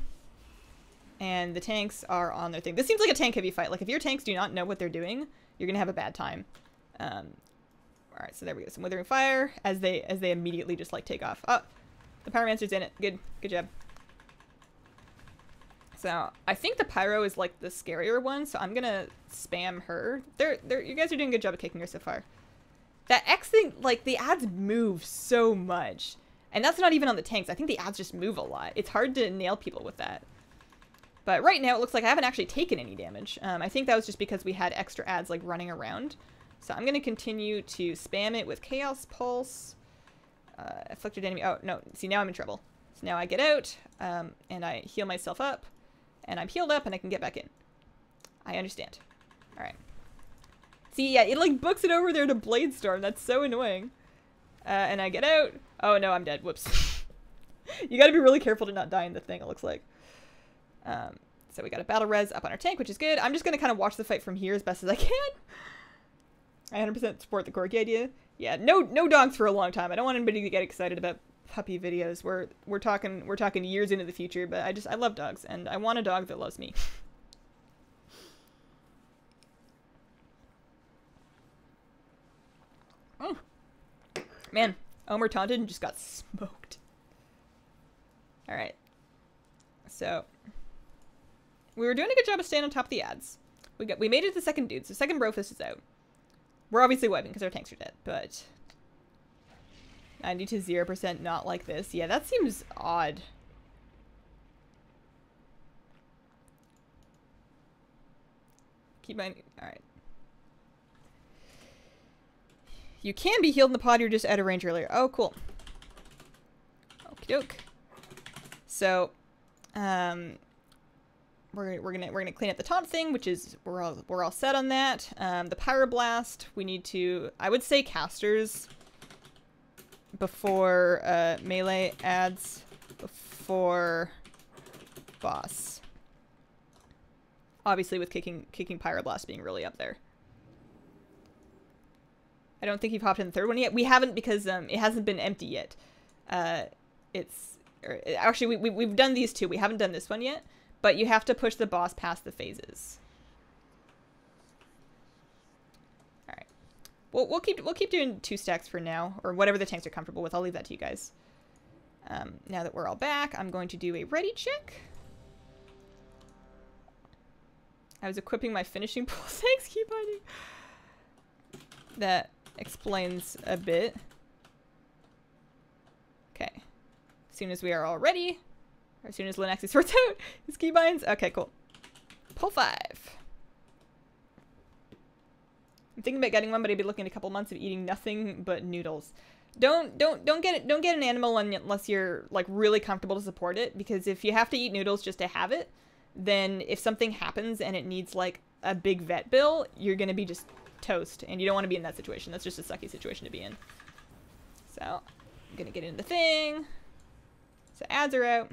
S1: And the tanks are on their thing. This seems like a tank heavy fight. Like if your tanks do not know what they're doing, you're gonna have a bad time. All right, so there we go. Some Withering Fire as they immediately just like take off. Oh, the Pyromancer's in it. Good job. So I think the Pyro is like the scarier one, so I'm gonna spam her. You guys are doing a good job of kicking her so far. That X thing, like the ads move so much, and that's not even on the tanks. I think the ads just move a lot. It's hard to nail people with that. But right now it looks like I haven't actually taken any damage. I think that was just because we had extra ads like running around. So I'm going to continue to spam it with Chaos Pulse. Afflicted enemy. Oh, no. See, now I'm in trouble. So now I get out and I heal myself up. And I'm healed up and I can get back in. I understand. All right. See, yeah, it like books it over there to Bladestorm. That's so annoying. And I get out. Oh, no, I'm dead. Whoops. You got to be really careful to not die in the thing, it looks like. So we got a battle res up on our tank, which is good. I'm just going to kind of watch the fight from here as best as I can. I 100% support the Corgi idea. Yeah, no dogs for a long time. I don't want anybody to get excited about puppy videos. We're talking years into the future, but I love dogs and I want a dog that loves me. Oh. Man, Omer taunted and just got smoked. All right. So we were doing a good job of staying on top of the ads. We made it to the second dude, so second Brofist is out. We're obviously wiping because our tanks are dead, but 90 to 0% not like this. Yeah, that seems odd. Keep my... Alright. You can be healed in the pod, you're just out of range earlier. Oh, cool. Okie doke. So, we're gonna clean up the top thing, which is we're all set on that. The Pyroblast, we need to, I would say casters before melee ads before boss. Obviously with kicking Pyroblast being really up there. I don't think you've hopped in the third one yet. We haven't because it hasn't been empty yet. Actually we've done these two. We haven't done this one yet. but you have to push the boss past the phases. All right. We'll keep doing 2 stacks for now, or whatever the tanks are comfortable with. I'll leave that to you guys. Now that we're all back, I'm going to do a ready check. I was equipping my finishing pool. Thanks, keep hiding. That explains a bit. Okay. As soon as we are all ready, or as soon as Linux sorts out his keybinds. Okay, cool. Pull 5. I'm thinking about getting one, but I'd be looking at a couple months of eating nothing but noodles. Don't get an animal unless you're like really comfortable to support it, because if you have to eat noodles just to have it, then if something happens and it needs like a big vet bill, you're gonna be just toast, and you don't want to be in that situation. That's just a sucky situation to be in. So I'm gonna get into the thing. So ads are out.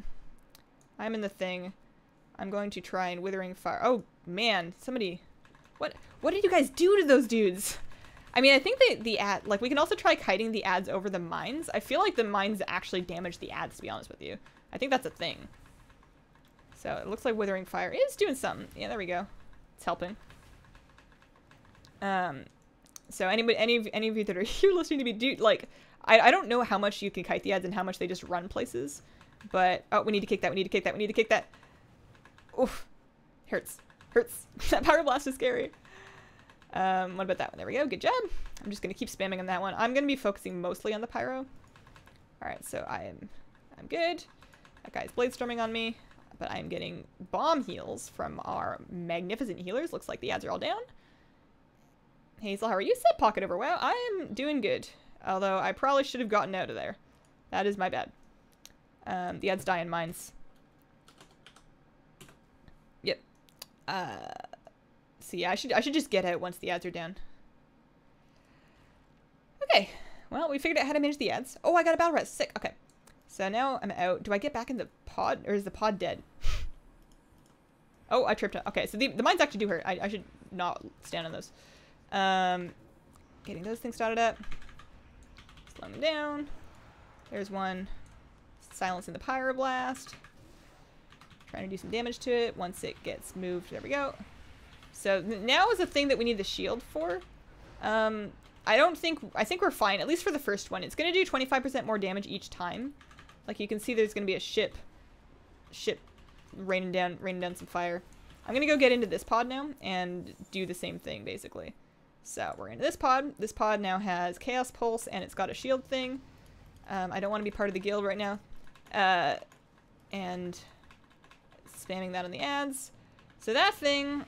S1: I'm in the thing. I'm going to try and withering fire. Oh man, somebody, what did you guys do to those dudes? I mean, I think the ad, like, we can also try kiting the ads over the mines. I feel like the mines actually damage the ads, to be honest with you. I think that's a thing. So it looks like withering fire is doing something. Yeah, there we go. It's helping. So any of you that are here listening to me, do, like, I don't know how much you can kite the ads and how much they just run places, but, oh, we need to kick that, we need to kick that, we need to kick that. Oof. Hurts. Hurts. That power blast is scary. What about that one? There we go. Good job. I'm just going to keep spamming on that one. I'm going to be focusing mostly on the pyro. Alright, so I'm good. That guy's blade storming on me, but I'm getting bomb heals from our magnificent healers. Looks like the ads are all down. Hazel, how are you? Set pocket over. Wow, I am doing good. Although I probably should have gotten out of there. That is my bad. The ads die in mines. Yep. So yeah, I should just get out once the ads are down. Okay. Well, we figured out how to manage the ads. Oh, I got a battle res. Sick. Okay. So now I'm out. Do I get back in the pod, or is the pod dead? Oh, I tripped up. Okay, so the mines actually do hurt. I should not stand on those. Getting those things started up. Slowing them down. There's one. Silencing the pyroblast. Trying to do some damage to it once it gets moved. There we go. So now is the thing that we need the shield for. I think we're fine, at least for the first one. It's going to do 25% more damage each time. Like you can see there's going to be a ship raining down some fire. I'm going to go get into this pod now and do the same thing basically. So we're into this pod. This pod now has Chaos Pulse and it's got a shield thing. I don't want to be part of the guild right now. And spamming that on the ads. So that thing,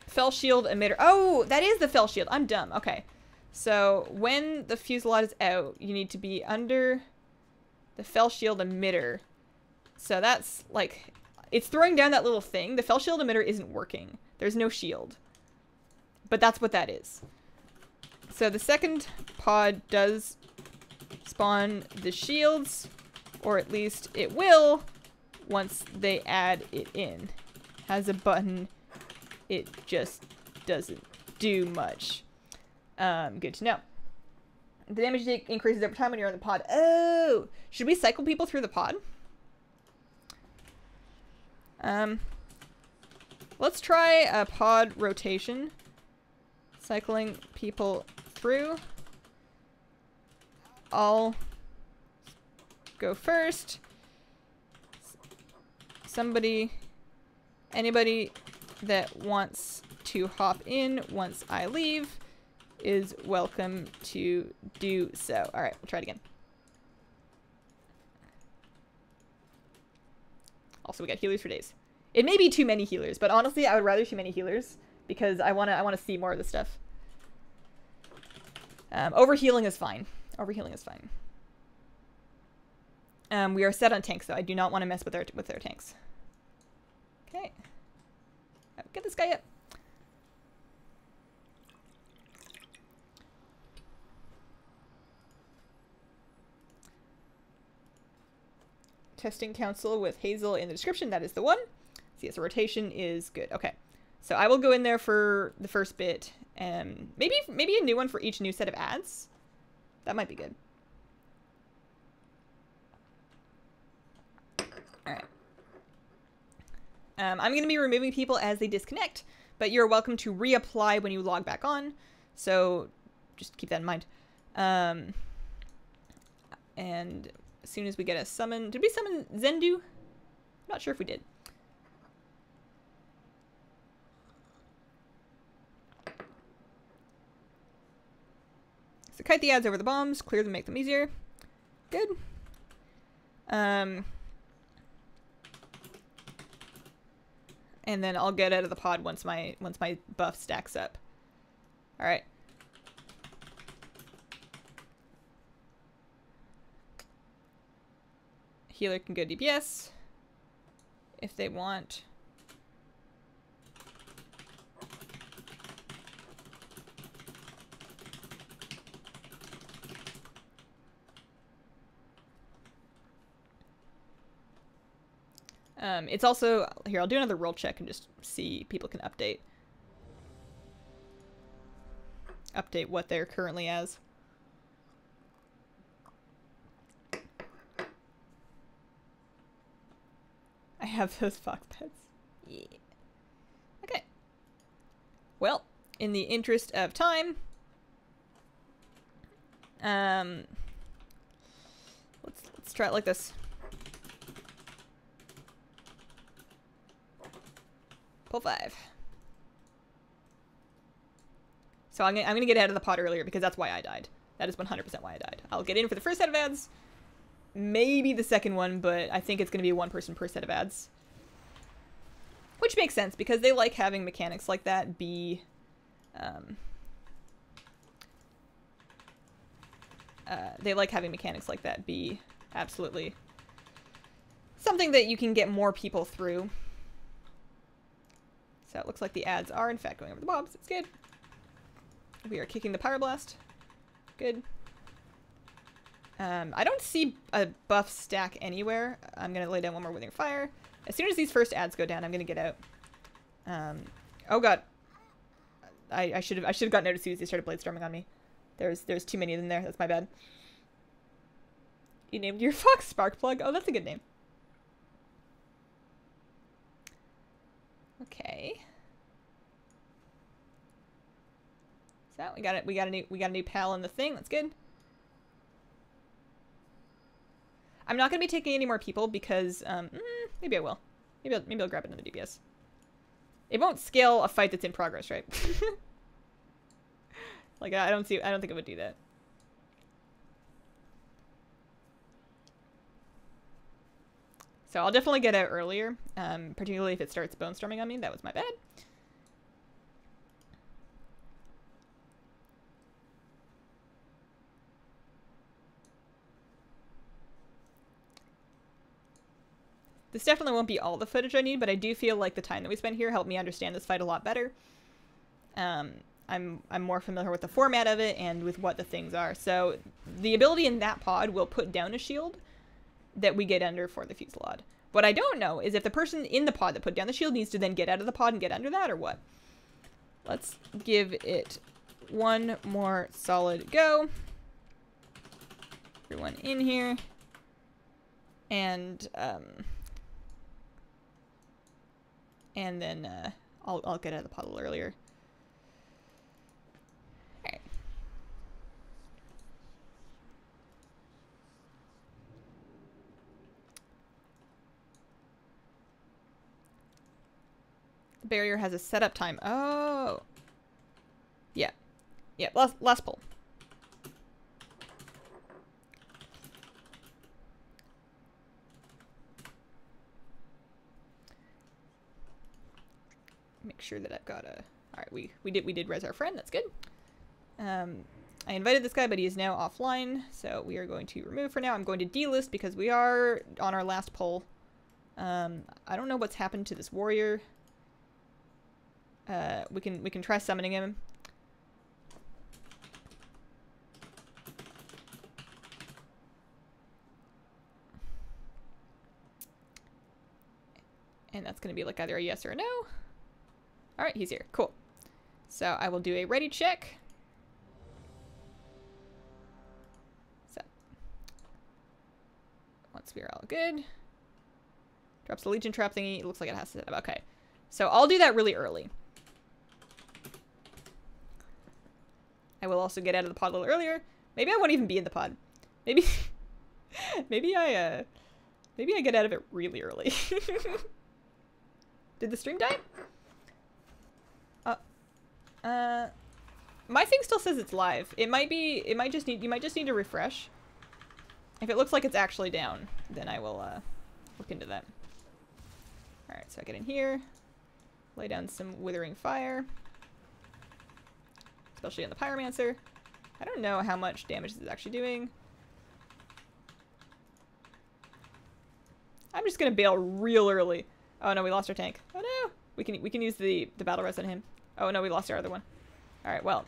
S1: Fell Shield Emitter. Oh, that is the Fell Shield. I'm dumb. Okay. So when the Fusillade is out, you need to be under the Fell Shield Emitter. So that's like, it's throwing down that little thing. The Fell Shield Emitter isn't working. There's no shield. But that's what that is. So the second pod does spawn the shields, or at least it will once they add it in. Has a button. It just doesn't do much. Good to know. The damage increases over time when you're on the pod. Oh! Should we cycle people through the pod? Let's try a pod rotation. Cycling people through. I'll go first. Anybody that wants to hop in once I leave is welcome to do so. All right, we'll try it again. Also, we got healers for days. It may be too many healers, but honestly, I would rather too many healers because I wanna see more of this stuff. Overhealing is fine. Overhealing is fine. We are set on tanks, though. I do not want to mess with their tanks. Okay. Get this guy up. Testing council with Hazel in the description. That is the one. See, yes, the rotation is good. Okay. So I will go in there for the first bit. Maybe a new one for each new set of ads. That might be good. Alright. I'm going to be removing people as they disconnect, but you're welcome to reapply when you log back on. So just keep that in mind. And as soon as we get a summon, did we summon Zendu? Not sure if we did. So kite the ads over the bombs, clear them, make them easier. Good. And then I'll get out of the pod once my buff stacks up. All right. Healer can go DPS if they want. It's also, here, I'll do another roll check and just see people can update what they're currently as. I have those fox pets. Yeah. Okay. Well, in the interest of time, let's try it like this. Pull 5. So I'm gonna get out of the pod earlier because that's why I died. That is 100% why I died. I'll get in for the first set of ads, maybe the second one, but I think it's gonna be one person per set of ads. Which makes sense because they like having mechanics like that be absolutely something that you can get more people through. So it looks like the ads are in fact going over the bobs. It's good. We are kicking the pyroblast. Good. I don't see a buff stack anywhere. I'm gonna lay down one more withering fire. As soon as these first ads go down, I'm gonna get out. Oh god. I should have gotten out as soon as they started bladestorming on me. There's too many of them there. That's my bad. You named your fox Sparkplug? Oh, that's a good name. Okay. So we got a new pal in the thing. That's good. I'm not gonna be taking any more people because maybe I will. Maybe I'll grab another DPS. It won't scale a fight that's in progress, right? Like I don't think it would do that. So I'll definitely get out earlier, particularly if it starts bone storming on me. That was my bad. This definitely won't be all the footage I need, but I do feel like the time that we spent here helped me understand this fight a lot better. I'm more familiar with the format of it and with what the things are. So the ability in that pod will put down a shield that we get under for the Fusillade. What I don't know is if the person in the pod that put down the shield needs to then get out of the pod and get under that or what. Let's give it one more solid go. Everyone in here. And then I'll get out of the pod a little earlier. Alright. The barrier has a setup time. Oh. Yeah. Yeah, last pull. Make sure that I've got a... Alright, we did res our friend. That's good. I invited this guy, but he is now offline, so we are going to remove for now. I'm going to delist because we are on our last pull. I don't know what's happened to this warrior. We can try summoning him. And that's going to be like either a yes or a no. Alright, he's here. Cool. So I will do a ready check. So once we're all good. Drops the Legion trap thingy. It looks like it has to set up. Okay. So I'll do that really early. I will also get out of the pod a little earlier. Maybe I won't even be in the pod. Maybe maybe I get out of it really early. Did the stream die? My thing still says it's live. You might just need to refresh. If it looks like it's actually down, then I will look into that. Alright, so I get in here, lay down some withering fire. Especially on the pyromancer. I don't know how much damage this is actually doing. I'm just gonna bail real early. Oh no, we lost our tank. Oh no! We can use the battle res on him. Oh no, we lost our other one. Alright, well.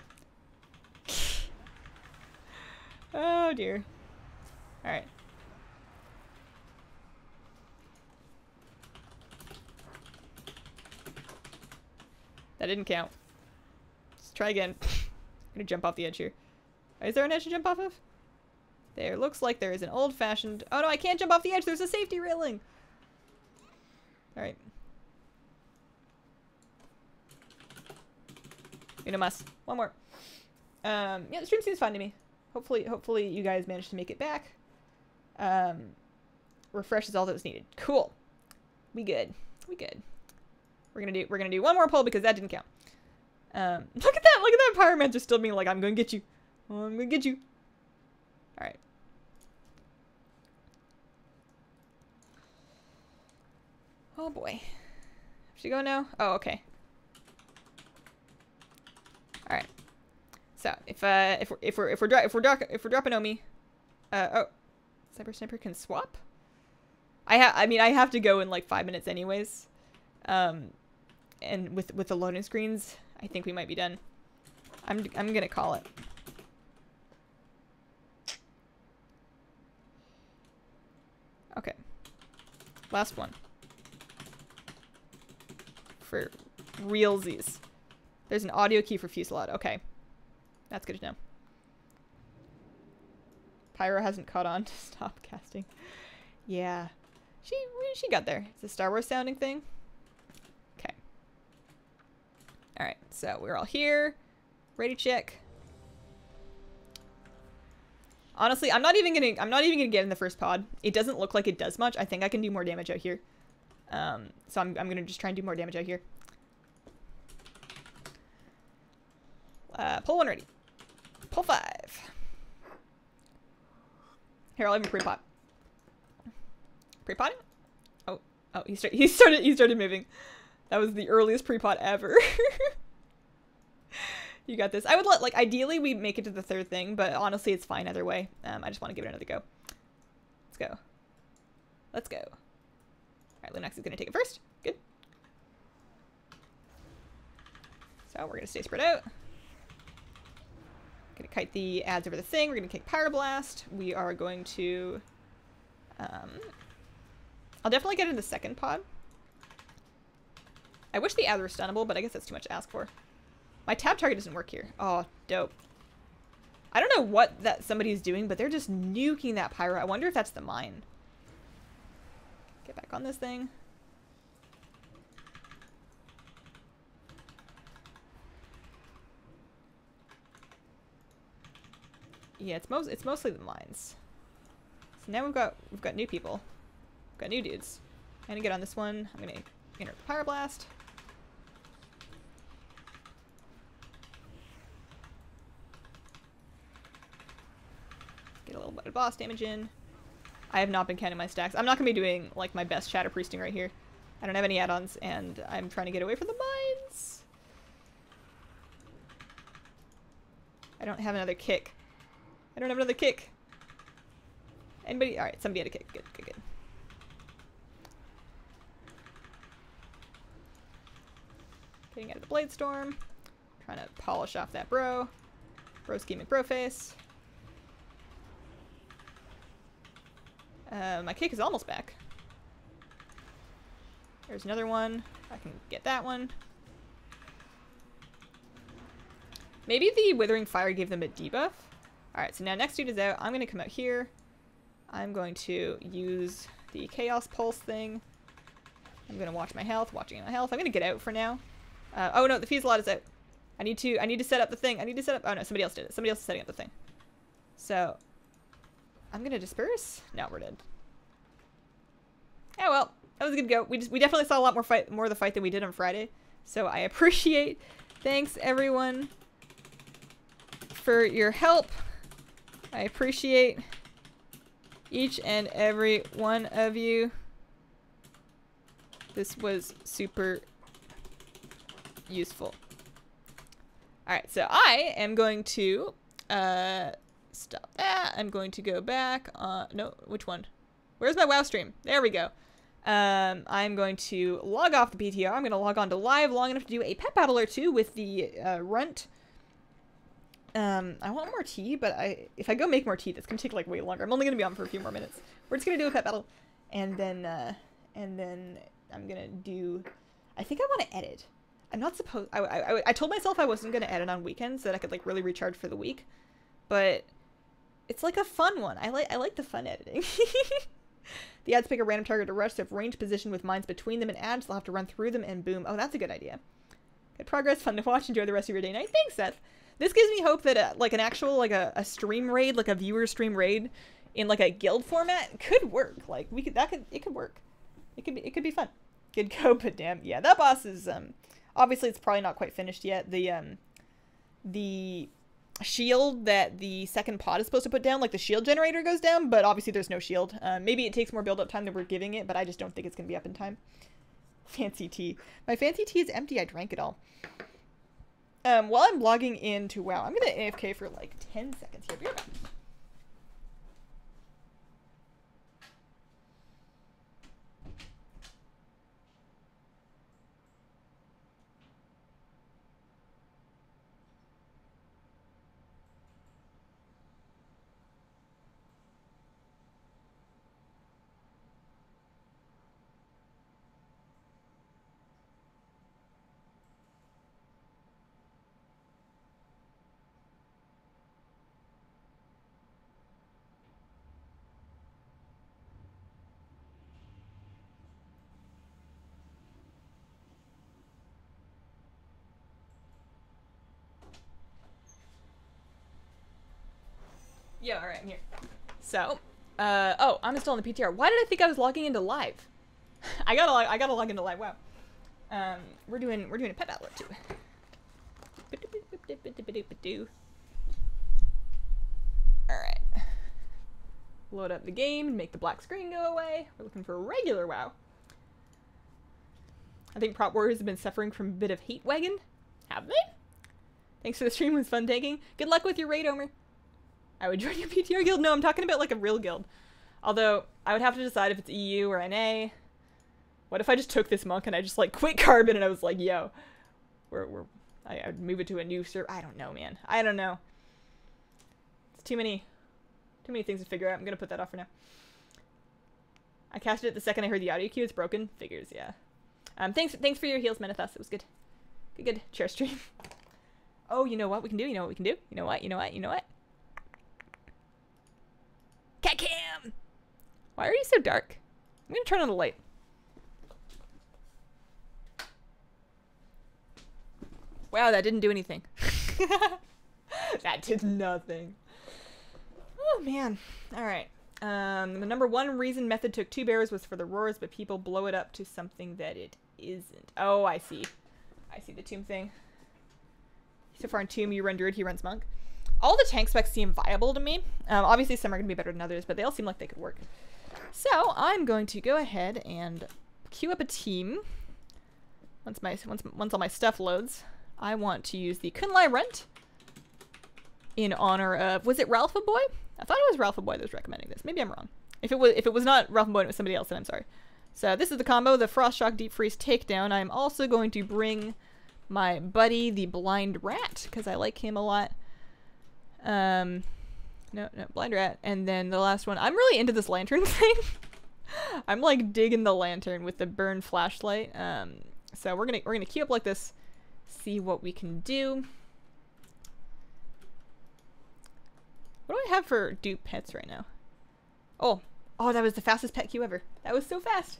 S1: Oh dear. Alright. That didn't count. Let's try again. I'm gonna jump off the edge here. Is there an edge to jump off of? There looks like there is an old-fashioned... Oh no, I can't jump off the edge! There's a safety railing! Alright. Uno mas. One more. Yeah, the stream seems fun to me. Hopefully you guys managed to make it back. Refresh is all that was needed. Cool. We good. We good. We're gonna do one more pull because that didn't count. Look at that pyromancer still being like, I'm gonna get you. Oh, I'm gonna get you. Alright. Oh boy. Should we go now? Oh, okay. Alright. So if we're dropping Omi, oh, sniper can swap. I have to go in like 5 minutes anyways. And with the loading screens, I think we might be done. I'm gonna call it. Okay. Last one. For realsies. There's an audio key for Fusillade. Okay. That's good to know. Pyro hasn't caught on to stop casting. Yeah. She got there. It's a Star Wars sounding thing. Okay. Alright, so we're all here. Ready check. Honestly, I'm not even gonna get in the first pod. It doesn't look like it does much. I think I can do more damage out here. So I'm gonna just try and do more damage out here. Pull 1 ready. Pull 5. Here, I'll even pre-pot. Pre-potting? Oh, he started moving. That was the earliest pre-pot ever. You got this. I would ideally we make it to the third thing, but honestly it's fine either way. I just want to give it another go. Let's go. Let's go. Alright, Lunax is going to take it first. Good. So we're going to stay spread out. Going to kite the ads over the thing. We're going to kick Pyroblast. We are going to... I'll definitely get in the second pod. I wish the ads were stunnable, but I guess that's too much to ask for. My tab target doesn't work here. Oh, dope. I don't know what that somebody's doing, but they're just nuking that pyro. I wonder if that's the mine. Get back on this thing. Yeah, it's mostly the mines. So now we've got new people. We've got new dudes. I'm gonna get on this one. I'm gonna enter the Pyroblast. Get a little bit of boss damage in. I have not been counting my stacks. I'm not gonna be doing like my best shatter priesting right here. I don't have any add-ons, and I'm trying to get away from the mines. I don't have another kick. I don't have another kick. Anybody? Alright, somebody had a kick. Good, good, good. Getting out of the Blade Storm. Trying to polish off that bro. Bro scheming bro face. My kick is almost back. There's another one. I can get that one. Maybe the Withering Fire gave them a debuff. Alright, so now next dude is out. I'm going to come out here. I'm going to use the Chaos Pulse thing. I'm gonna watch my health, watching my health. I'm gonna get out for now. Oh no, the fusillade is out. I need to set up the thing. I need to set up, oh no, somebody else did it. Somebody else is setting up the thing. So, I'm gonna disperse. No, we're dead. Oh well, that was a good go. We definitely saw a lot more of the fight than we did on Friday. So I appreciate, thanks everyone for your help. I appreciate each and every one of you. This was super useful. Alright, so I am going to stop that. I'm going to go back. No, which one? Where's my WoW stream? There we go. I'm going to log off the PTR. I'm going to log on to live long enough to do a pet battle or two with the runt. I want more tea, but if I go make more tea, that's going to take like way longer. I'm only going to be on for a few more minutes. We're just going to do a pet battle. And then I'm going to do, I think I want to edit. I'm not supposed, I told myself I wasn't going to edit on weekends so that I could like really recharge for the week. But it's like a fun one. I like the fun editing. The ads pick a random target to rush, so if range position with mines between them and ads, they'll have to run through them and boom. Oh, that's a good idea. Good progress, fun to watch, enjoy the rest of your day night. Thanks, Seth. This gives me hope that like an actual, like a stream raid, like a viewer stream raid in like a guild format could work. Like it could work. It could be fun. Good go, but damn. Yeah, that boss is, obviously it's probably not quite finished yet. The shield that the second pod is supposed to put down, like the shield generator goes down, but obviously there's no shield. Maybe it takes more build-up time than we're giving it, but I just don't think it's going to be up in time. Fancy tea. My fancy tea is empty. I drank it all. While I'm logging into WoW, I'm going to AFK for like 10 seconds here. Be right back. Yeah, alright, I'm here. So, oh, I'm still on the PTR. Why did I think I was logging into live? I gotta log into live, wow. We're doing a pet battle or two. Alright. Load up the game and make the black screen go away. We're looking for regular WoW. I think Prop Warriors have been suffering from a bit of hate wagon. Have they? Thanks for the stream, it was fun taking. Good luck with your raid, Omer. I would join your PTR guild. No, I'm talking about like a real guild. Although, I would have to decide if it's EU or NA. What if I just took this monk and I just like quit Carbon and I was like, yo, I would move it to a new server. I don't know, man. I don't know. It's too many things to figure out. I'm gonna put that off for now. I casted it the second I heard the audio cue. It's broken. Figures, yeah. Thanks for your heals, Menethus. It was good. Good. Chair stream. Oh, you know what we can do? You know what we can do? You know what? Cat cam! Why are you so dark? I'm gonna turn on the light. Wow, that didn't do anything. That did nothing. Oh, man. Alright. The number one reason method took 2 bears was for the roars, but people blow it up to something that it isn't. Oh, I see. I see the tomb thing. So far in tomb, you run druid, he runs monk. All the tank specs seem viable to me. Obviously, some are going to be better than others, but they all seem like they could work. So, I'm going to go ahead and queue up a team. Once all my stuff loads, I want to use the Kunlai Runt in honor of... Was it Ralpha Boy? I thought it was Ralpha Boy that was recommending this. Maybe I'm wrong. If it was not Ralpha Boy and it was somebody else, then I'm sorry. So, this is the combo, the Frost Shock Deep Freeze Takedown. I'm also going to bring my buddy, the Blind Rat, because I like him a lot. No, Blind Rat. And then the last one, I'm really into this lantern thing. I'm like digging the lantern with the burn flashlight. So we're gonna queue up like this, see what we can do. What do I have for dupe pets right now? Oh, that was the fastest pet queue ever. That was so fast.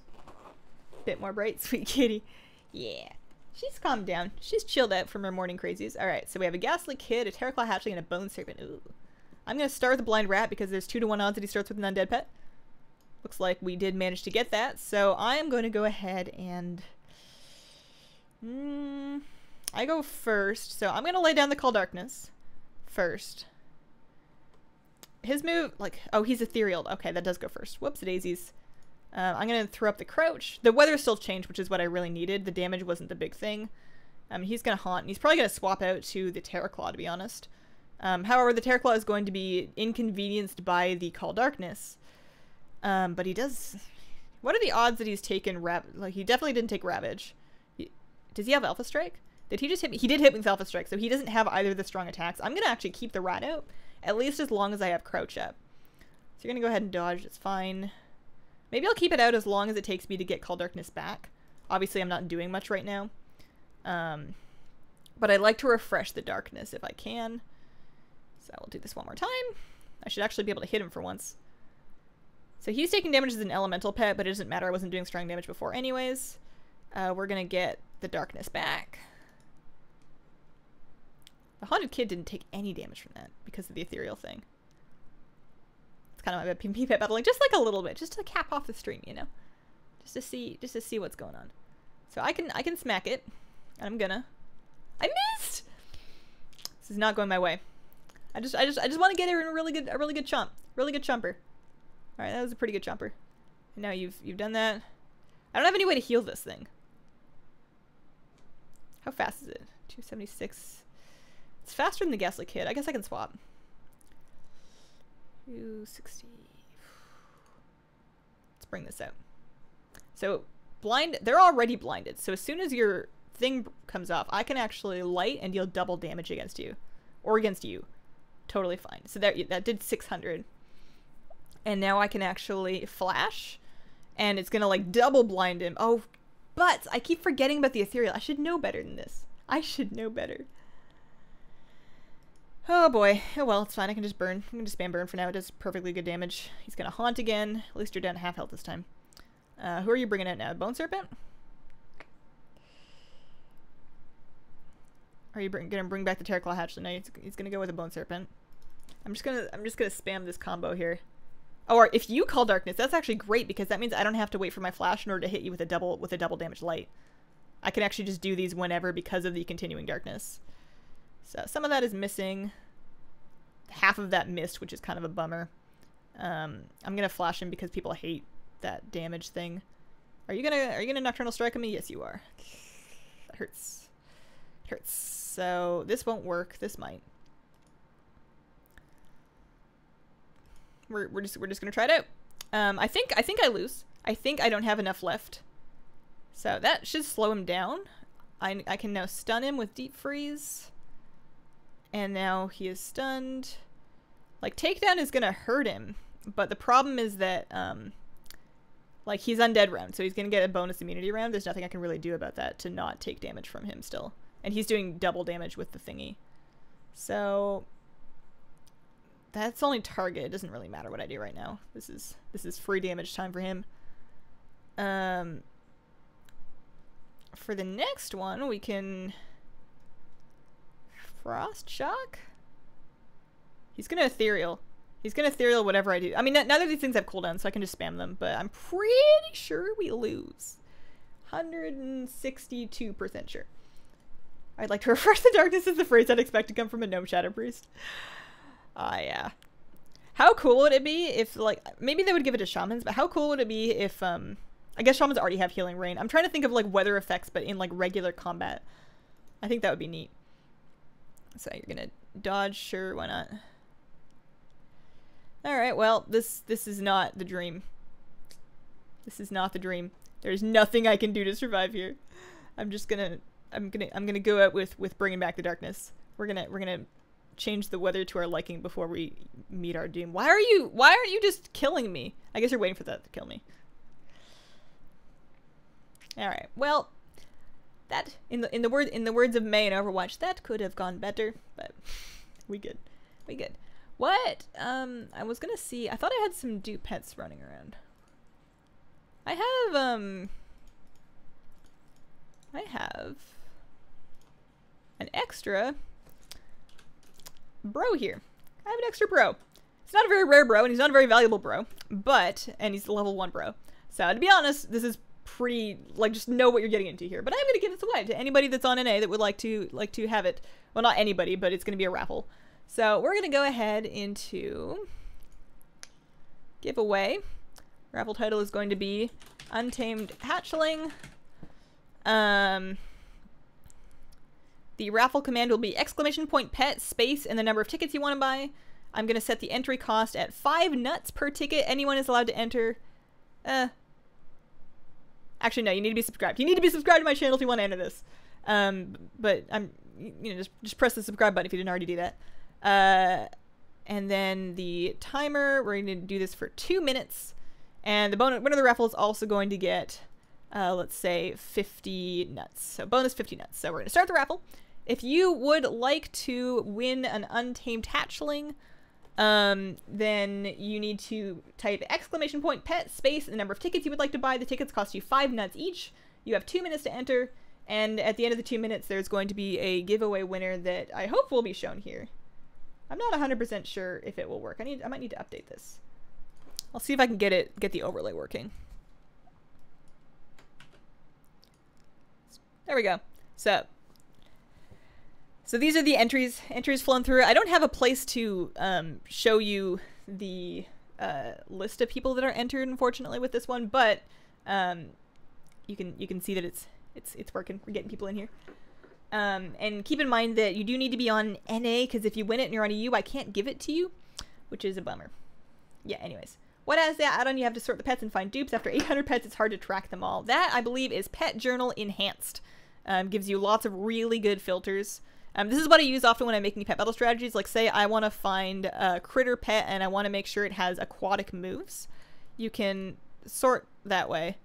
S1: Bit more bright, sweet kitty. Yeah. She's calmed down. She's chilled out from her morning crazies. Alright, so we have a ghastly kid, a terraclaw hatchling, and a bone serpent. Ooh. I'm going to start with the blind rat because there's 2-to-1 odds that he starts with an undead pet. Looks like we did manage to get that. So I am going to go ahead and... I go first. So I'm going to lay down the Call Darkness first. His move, like... Oh, he's ethereal. Okay, that does go first. Whoops, daisies. I'm going to throw up the crouch. The weather still changed, which is what I really needed. The damage wasn't the big thing. He's going to haunt. And he's probably going to swap out to the Terraclaw, to be honest. However, the Terraclaw is going to be inconvenienced by the Call Darkness. But he does... What are the odds that he's taken... Like, he definitely didn't take Ravage. Does he have Alpha Strike? Did he just hit me? He did hit me with Alpha Strike, so he doesn't have either of the strong attacks. I'm going to actually keep the rat out, at least as long as I have Crouch up. So you're going to go ahead and dodge. It's fine. Maybe I'll keep it out as long as it takes me to get Call Darkness back. Obviously, I'm not doing much right now. But I'd like to refresh the darkness if I can. So I'll do this one more time. I should actually be able to hit him for once. So he's taking damage as an elemental pet, but it doesn't matter. I wasn't doing strong damage before anyways. We're going to get the darkness back. The Haunted Kid didn't take any damage from that because of the ethereal thing. Kind of my PvP pet battling, just like a little bit, just to cap off the stream, you know, just to see what's going on. So I can smack it, and I missed. This is not going my way. I just want to get her in a really good chomp, really good chomper. All right, that was a pretty good chomper. And now you've done that. I don't have any way to heal this thing. How fast is it? 276. It's faster than the Ghastly Kid. I guess I can swap. 260. Let's bring this out. So they're already blinded. So as soon as your thing comes off, I can actually light and deal double damage against you. Or against you. Totally fine. So that did 600. And now I can actually flash. And it's gonna like double blind him. Oh, but I keep forgetting about the ethereal. I should know better than this. I should know better. Oh boy. Oh well, it's fine. I can just burn. I can just spam burn for now. It does perfectly good damage. He's gonna haunt again. At least you're down to half health this time. Who are you bringing out now? Bone Serpent? Are you gonna bring back the Terraclaw Hatchling? No, he's gonna go with a Bone Serpent. I'm just gonna spam this combo here. Oh, or if you call Darkness, that's actually great because that means I don't have to wait for my flash in order to hit you with a double damage light. I can actually just do these whenever because of the continuing darkness. So some of that is missing. Half of that missed, which is kind of a bummer. I'm gonna flash him because people hate that damage thing. Are you gonna Nocturnal Strike me? Yes, you are. That hurts. It hurts. So this won't work. This might. We're just gonna try it out. I think I lose. I think I don't have enough left. So that should slow him down. I can now stun him with Deep Freeze. And now he is stunned. Like, takedown is gonna hurt him. But the problem is that, like, he's undead round. So he's gonna get a bonus immunity round. There's nothing I can really do about that to not take damage from him still. And he's doing double damage with the thingy. So that's only target. It doesn't really matter what I do right now. This is free damage time for him. For the next one, we can Frost Shock? He's gonna ethereal. He's gonna ethereal whatever I do. I mean, none of these things have cooldowns, so I can just spam them, but I'm pretty sure we lose. 162% sure. I'd like to refresh the darkness is the phrase I'd expect to come from a Gnome Shadow Priest. Ah, yeah. How cool would it be if, like, maybe they would give it to Shamans, but how cool would it be if, I guess Shamans already have Healing Rain. I'm trying to think of, like, weather effects, but in, like, regular combat. I think that would be neat. So you're gonna dodge, sure, why not? Alright, well, this is not the dream. This is not the dream. There's nothing I can do to survive here. I'm gonna go out with bringing back the darkness. We're gonna change the weather to our liking before we meet our doom. Why aren't you just killing me? I guess you're waiting for that to kill me. Alright, well, that in the words of May in Overwatch, that could have gone better, but we good. What? I was gonna see. I thought I had some dupe pets running around. I have I have an extra bro here. I have an extra bro. It's not a very rare bro, and he's not a very valuable bro, and he's a level 1 bro. So to be honest, this is pretty, like, just know what you're getting into here. But I'm going to give this away to anybody that's on NA that would like to have it. Well, not anybody, but it's going to be a raffle. So we're going to go ahead into giveaway. Raffle title is going to be Untamed Hatchling. The raffle command will be !pet space and the number of tickets you want to buy. I'm going to set the entry cost at 5 nuts per ticket. Anyone is allowed to enter. Actually, no, you need to be subscribed. You need to be subscribed to my channel if you want to enter this. But just press the subscribe button if you didn't already do that. And then the timer, we're going to do this for 2 minutes. And the winner of the raffle is also going to get, let's say, 50 nuts. So bonus 50 nuts. So we're going to start the raffle. If you would like to win an Untamed Hatchling, then you need to type !pet space and the number of tickets you would like to buy. The tickets cost you 5 nuts each. You have 2 minutes to enter, and at the end of the 2 minutes there's going to be a giveaway winner that I hope will be shown here. I'm not 100% sure if it will work. I might need to update this. I'll see if I can get the overlay working. There we go. So these are the entries flowing through. I don't have a place to show you the list of people that are entered, unfortunately, with this one, but you can see that it's working. We're getting people in here. And keep in mind that you do need to be on NA, because if you win it and you're on EU, I can't give it to you, which is a bummer. Yeah, anyways. What as the add-on, you have to sort the pets and find dupes. After 800 pets, it's hard to track them all. That, I believe, is Pet Journal Enhanced. Gives you lots of really good filters. This is what I use often when I'm making pet battle strategies. Like, say I want to find a critter pet and I want to make sure it has aquatic moves. You can sort that way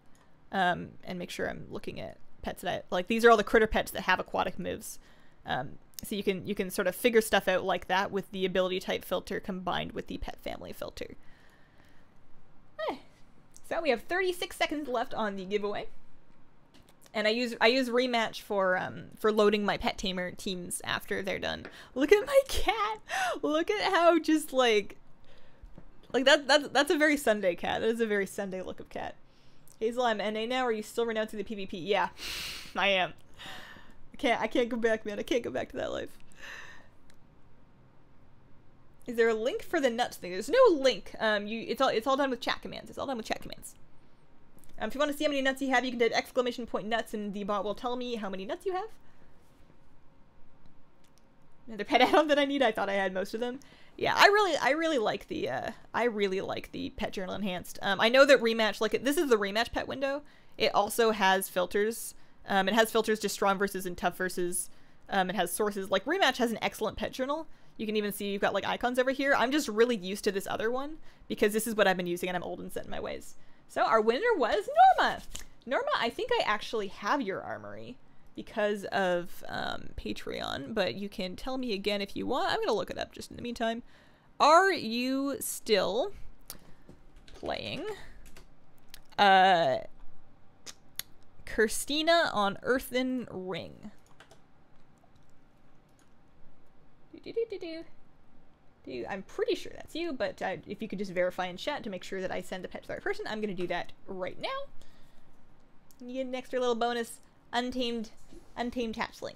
S1: and make sure I'm looking at pets that like, these are all the critter pets that have aquatic moves. So you can sort of figure stuff out like that with the ability type filter combined with the pet family filter. So we have 36 seconds left on the giveaway. And I use Rematch for loading my pet tamer teams after they're done. Look at my cat. Look at how just like that's a very Sunday cat. That is a very Sunday look of cat. Hazel, I'm NA now. Are you still renouncing the PvP? Yeah, I am. I can't go back, man. I can't go back to that life. Is there a link for the nuts thing? There's no link. It's all done with chat commands. It's all done with chat commands. If you want to see how many nuts you have, you can type !nuts and the bot will tell me how many nuts you have. Another pet add-on that I need. I thought I had most of them. Yeah, I really like the Pet Journal Enhanced. I know that Rematch, like, this is the Rematch pet window. It also has filters. It has filters to strong versus and tough versus. It has sources. Like, Rematch has an excellent pet journal. You can even see you've got like icons over here. I'm just really used to this other one because this is what I've been using and I'm old and set in my ways. So our winner was Norma. Norma, I think I actually have your armory because of Patreon, but you can tell me again if you want. I'm going to look it up just in the meantime. Are you still playing Kirstina on Earthen Ring? I'm pretty sure that's you, but if you could just verify in chat to make sure that I send the pet to the right person, I'm going to do that right now. You get an extra little bonus, Untamed Hatchling.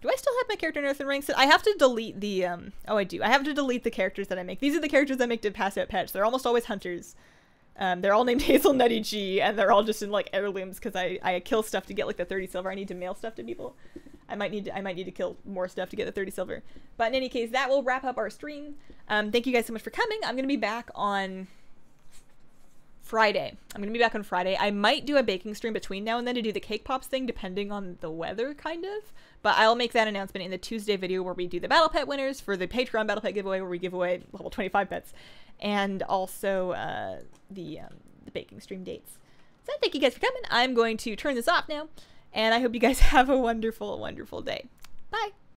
S1: Do I still have my character in Earthen Ring? So I have to delete the, oh I do. I have to delete the characters that I make. These are the characters I make to pass out pets. They're almost always hunters. They're all named Hazelnuttygames, and they're all just in like heirlooms because I kill stuff to get like the 30 silver. I need to mail stuff to people. I might need to kill more stuff to get the 30 silver. But in any case, that will wrap up our stream. Thank you guys so much for coming. I'm going to be back on Friday. I might do a baking stream between now and then to do the cake pops thing, depending on the weather, kind of. But I'll make that announcement in the Tuesday video where we do the Battle Pet winners for the Patreon Battle Pet giveaway, where we give away level 25 pets. And also the baking stream dates. So thank you guys for coming. I'm going to turn this off now. And I hope you guys have a wonderful, wonderful day. Bye.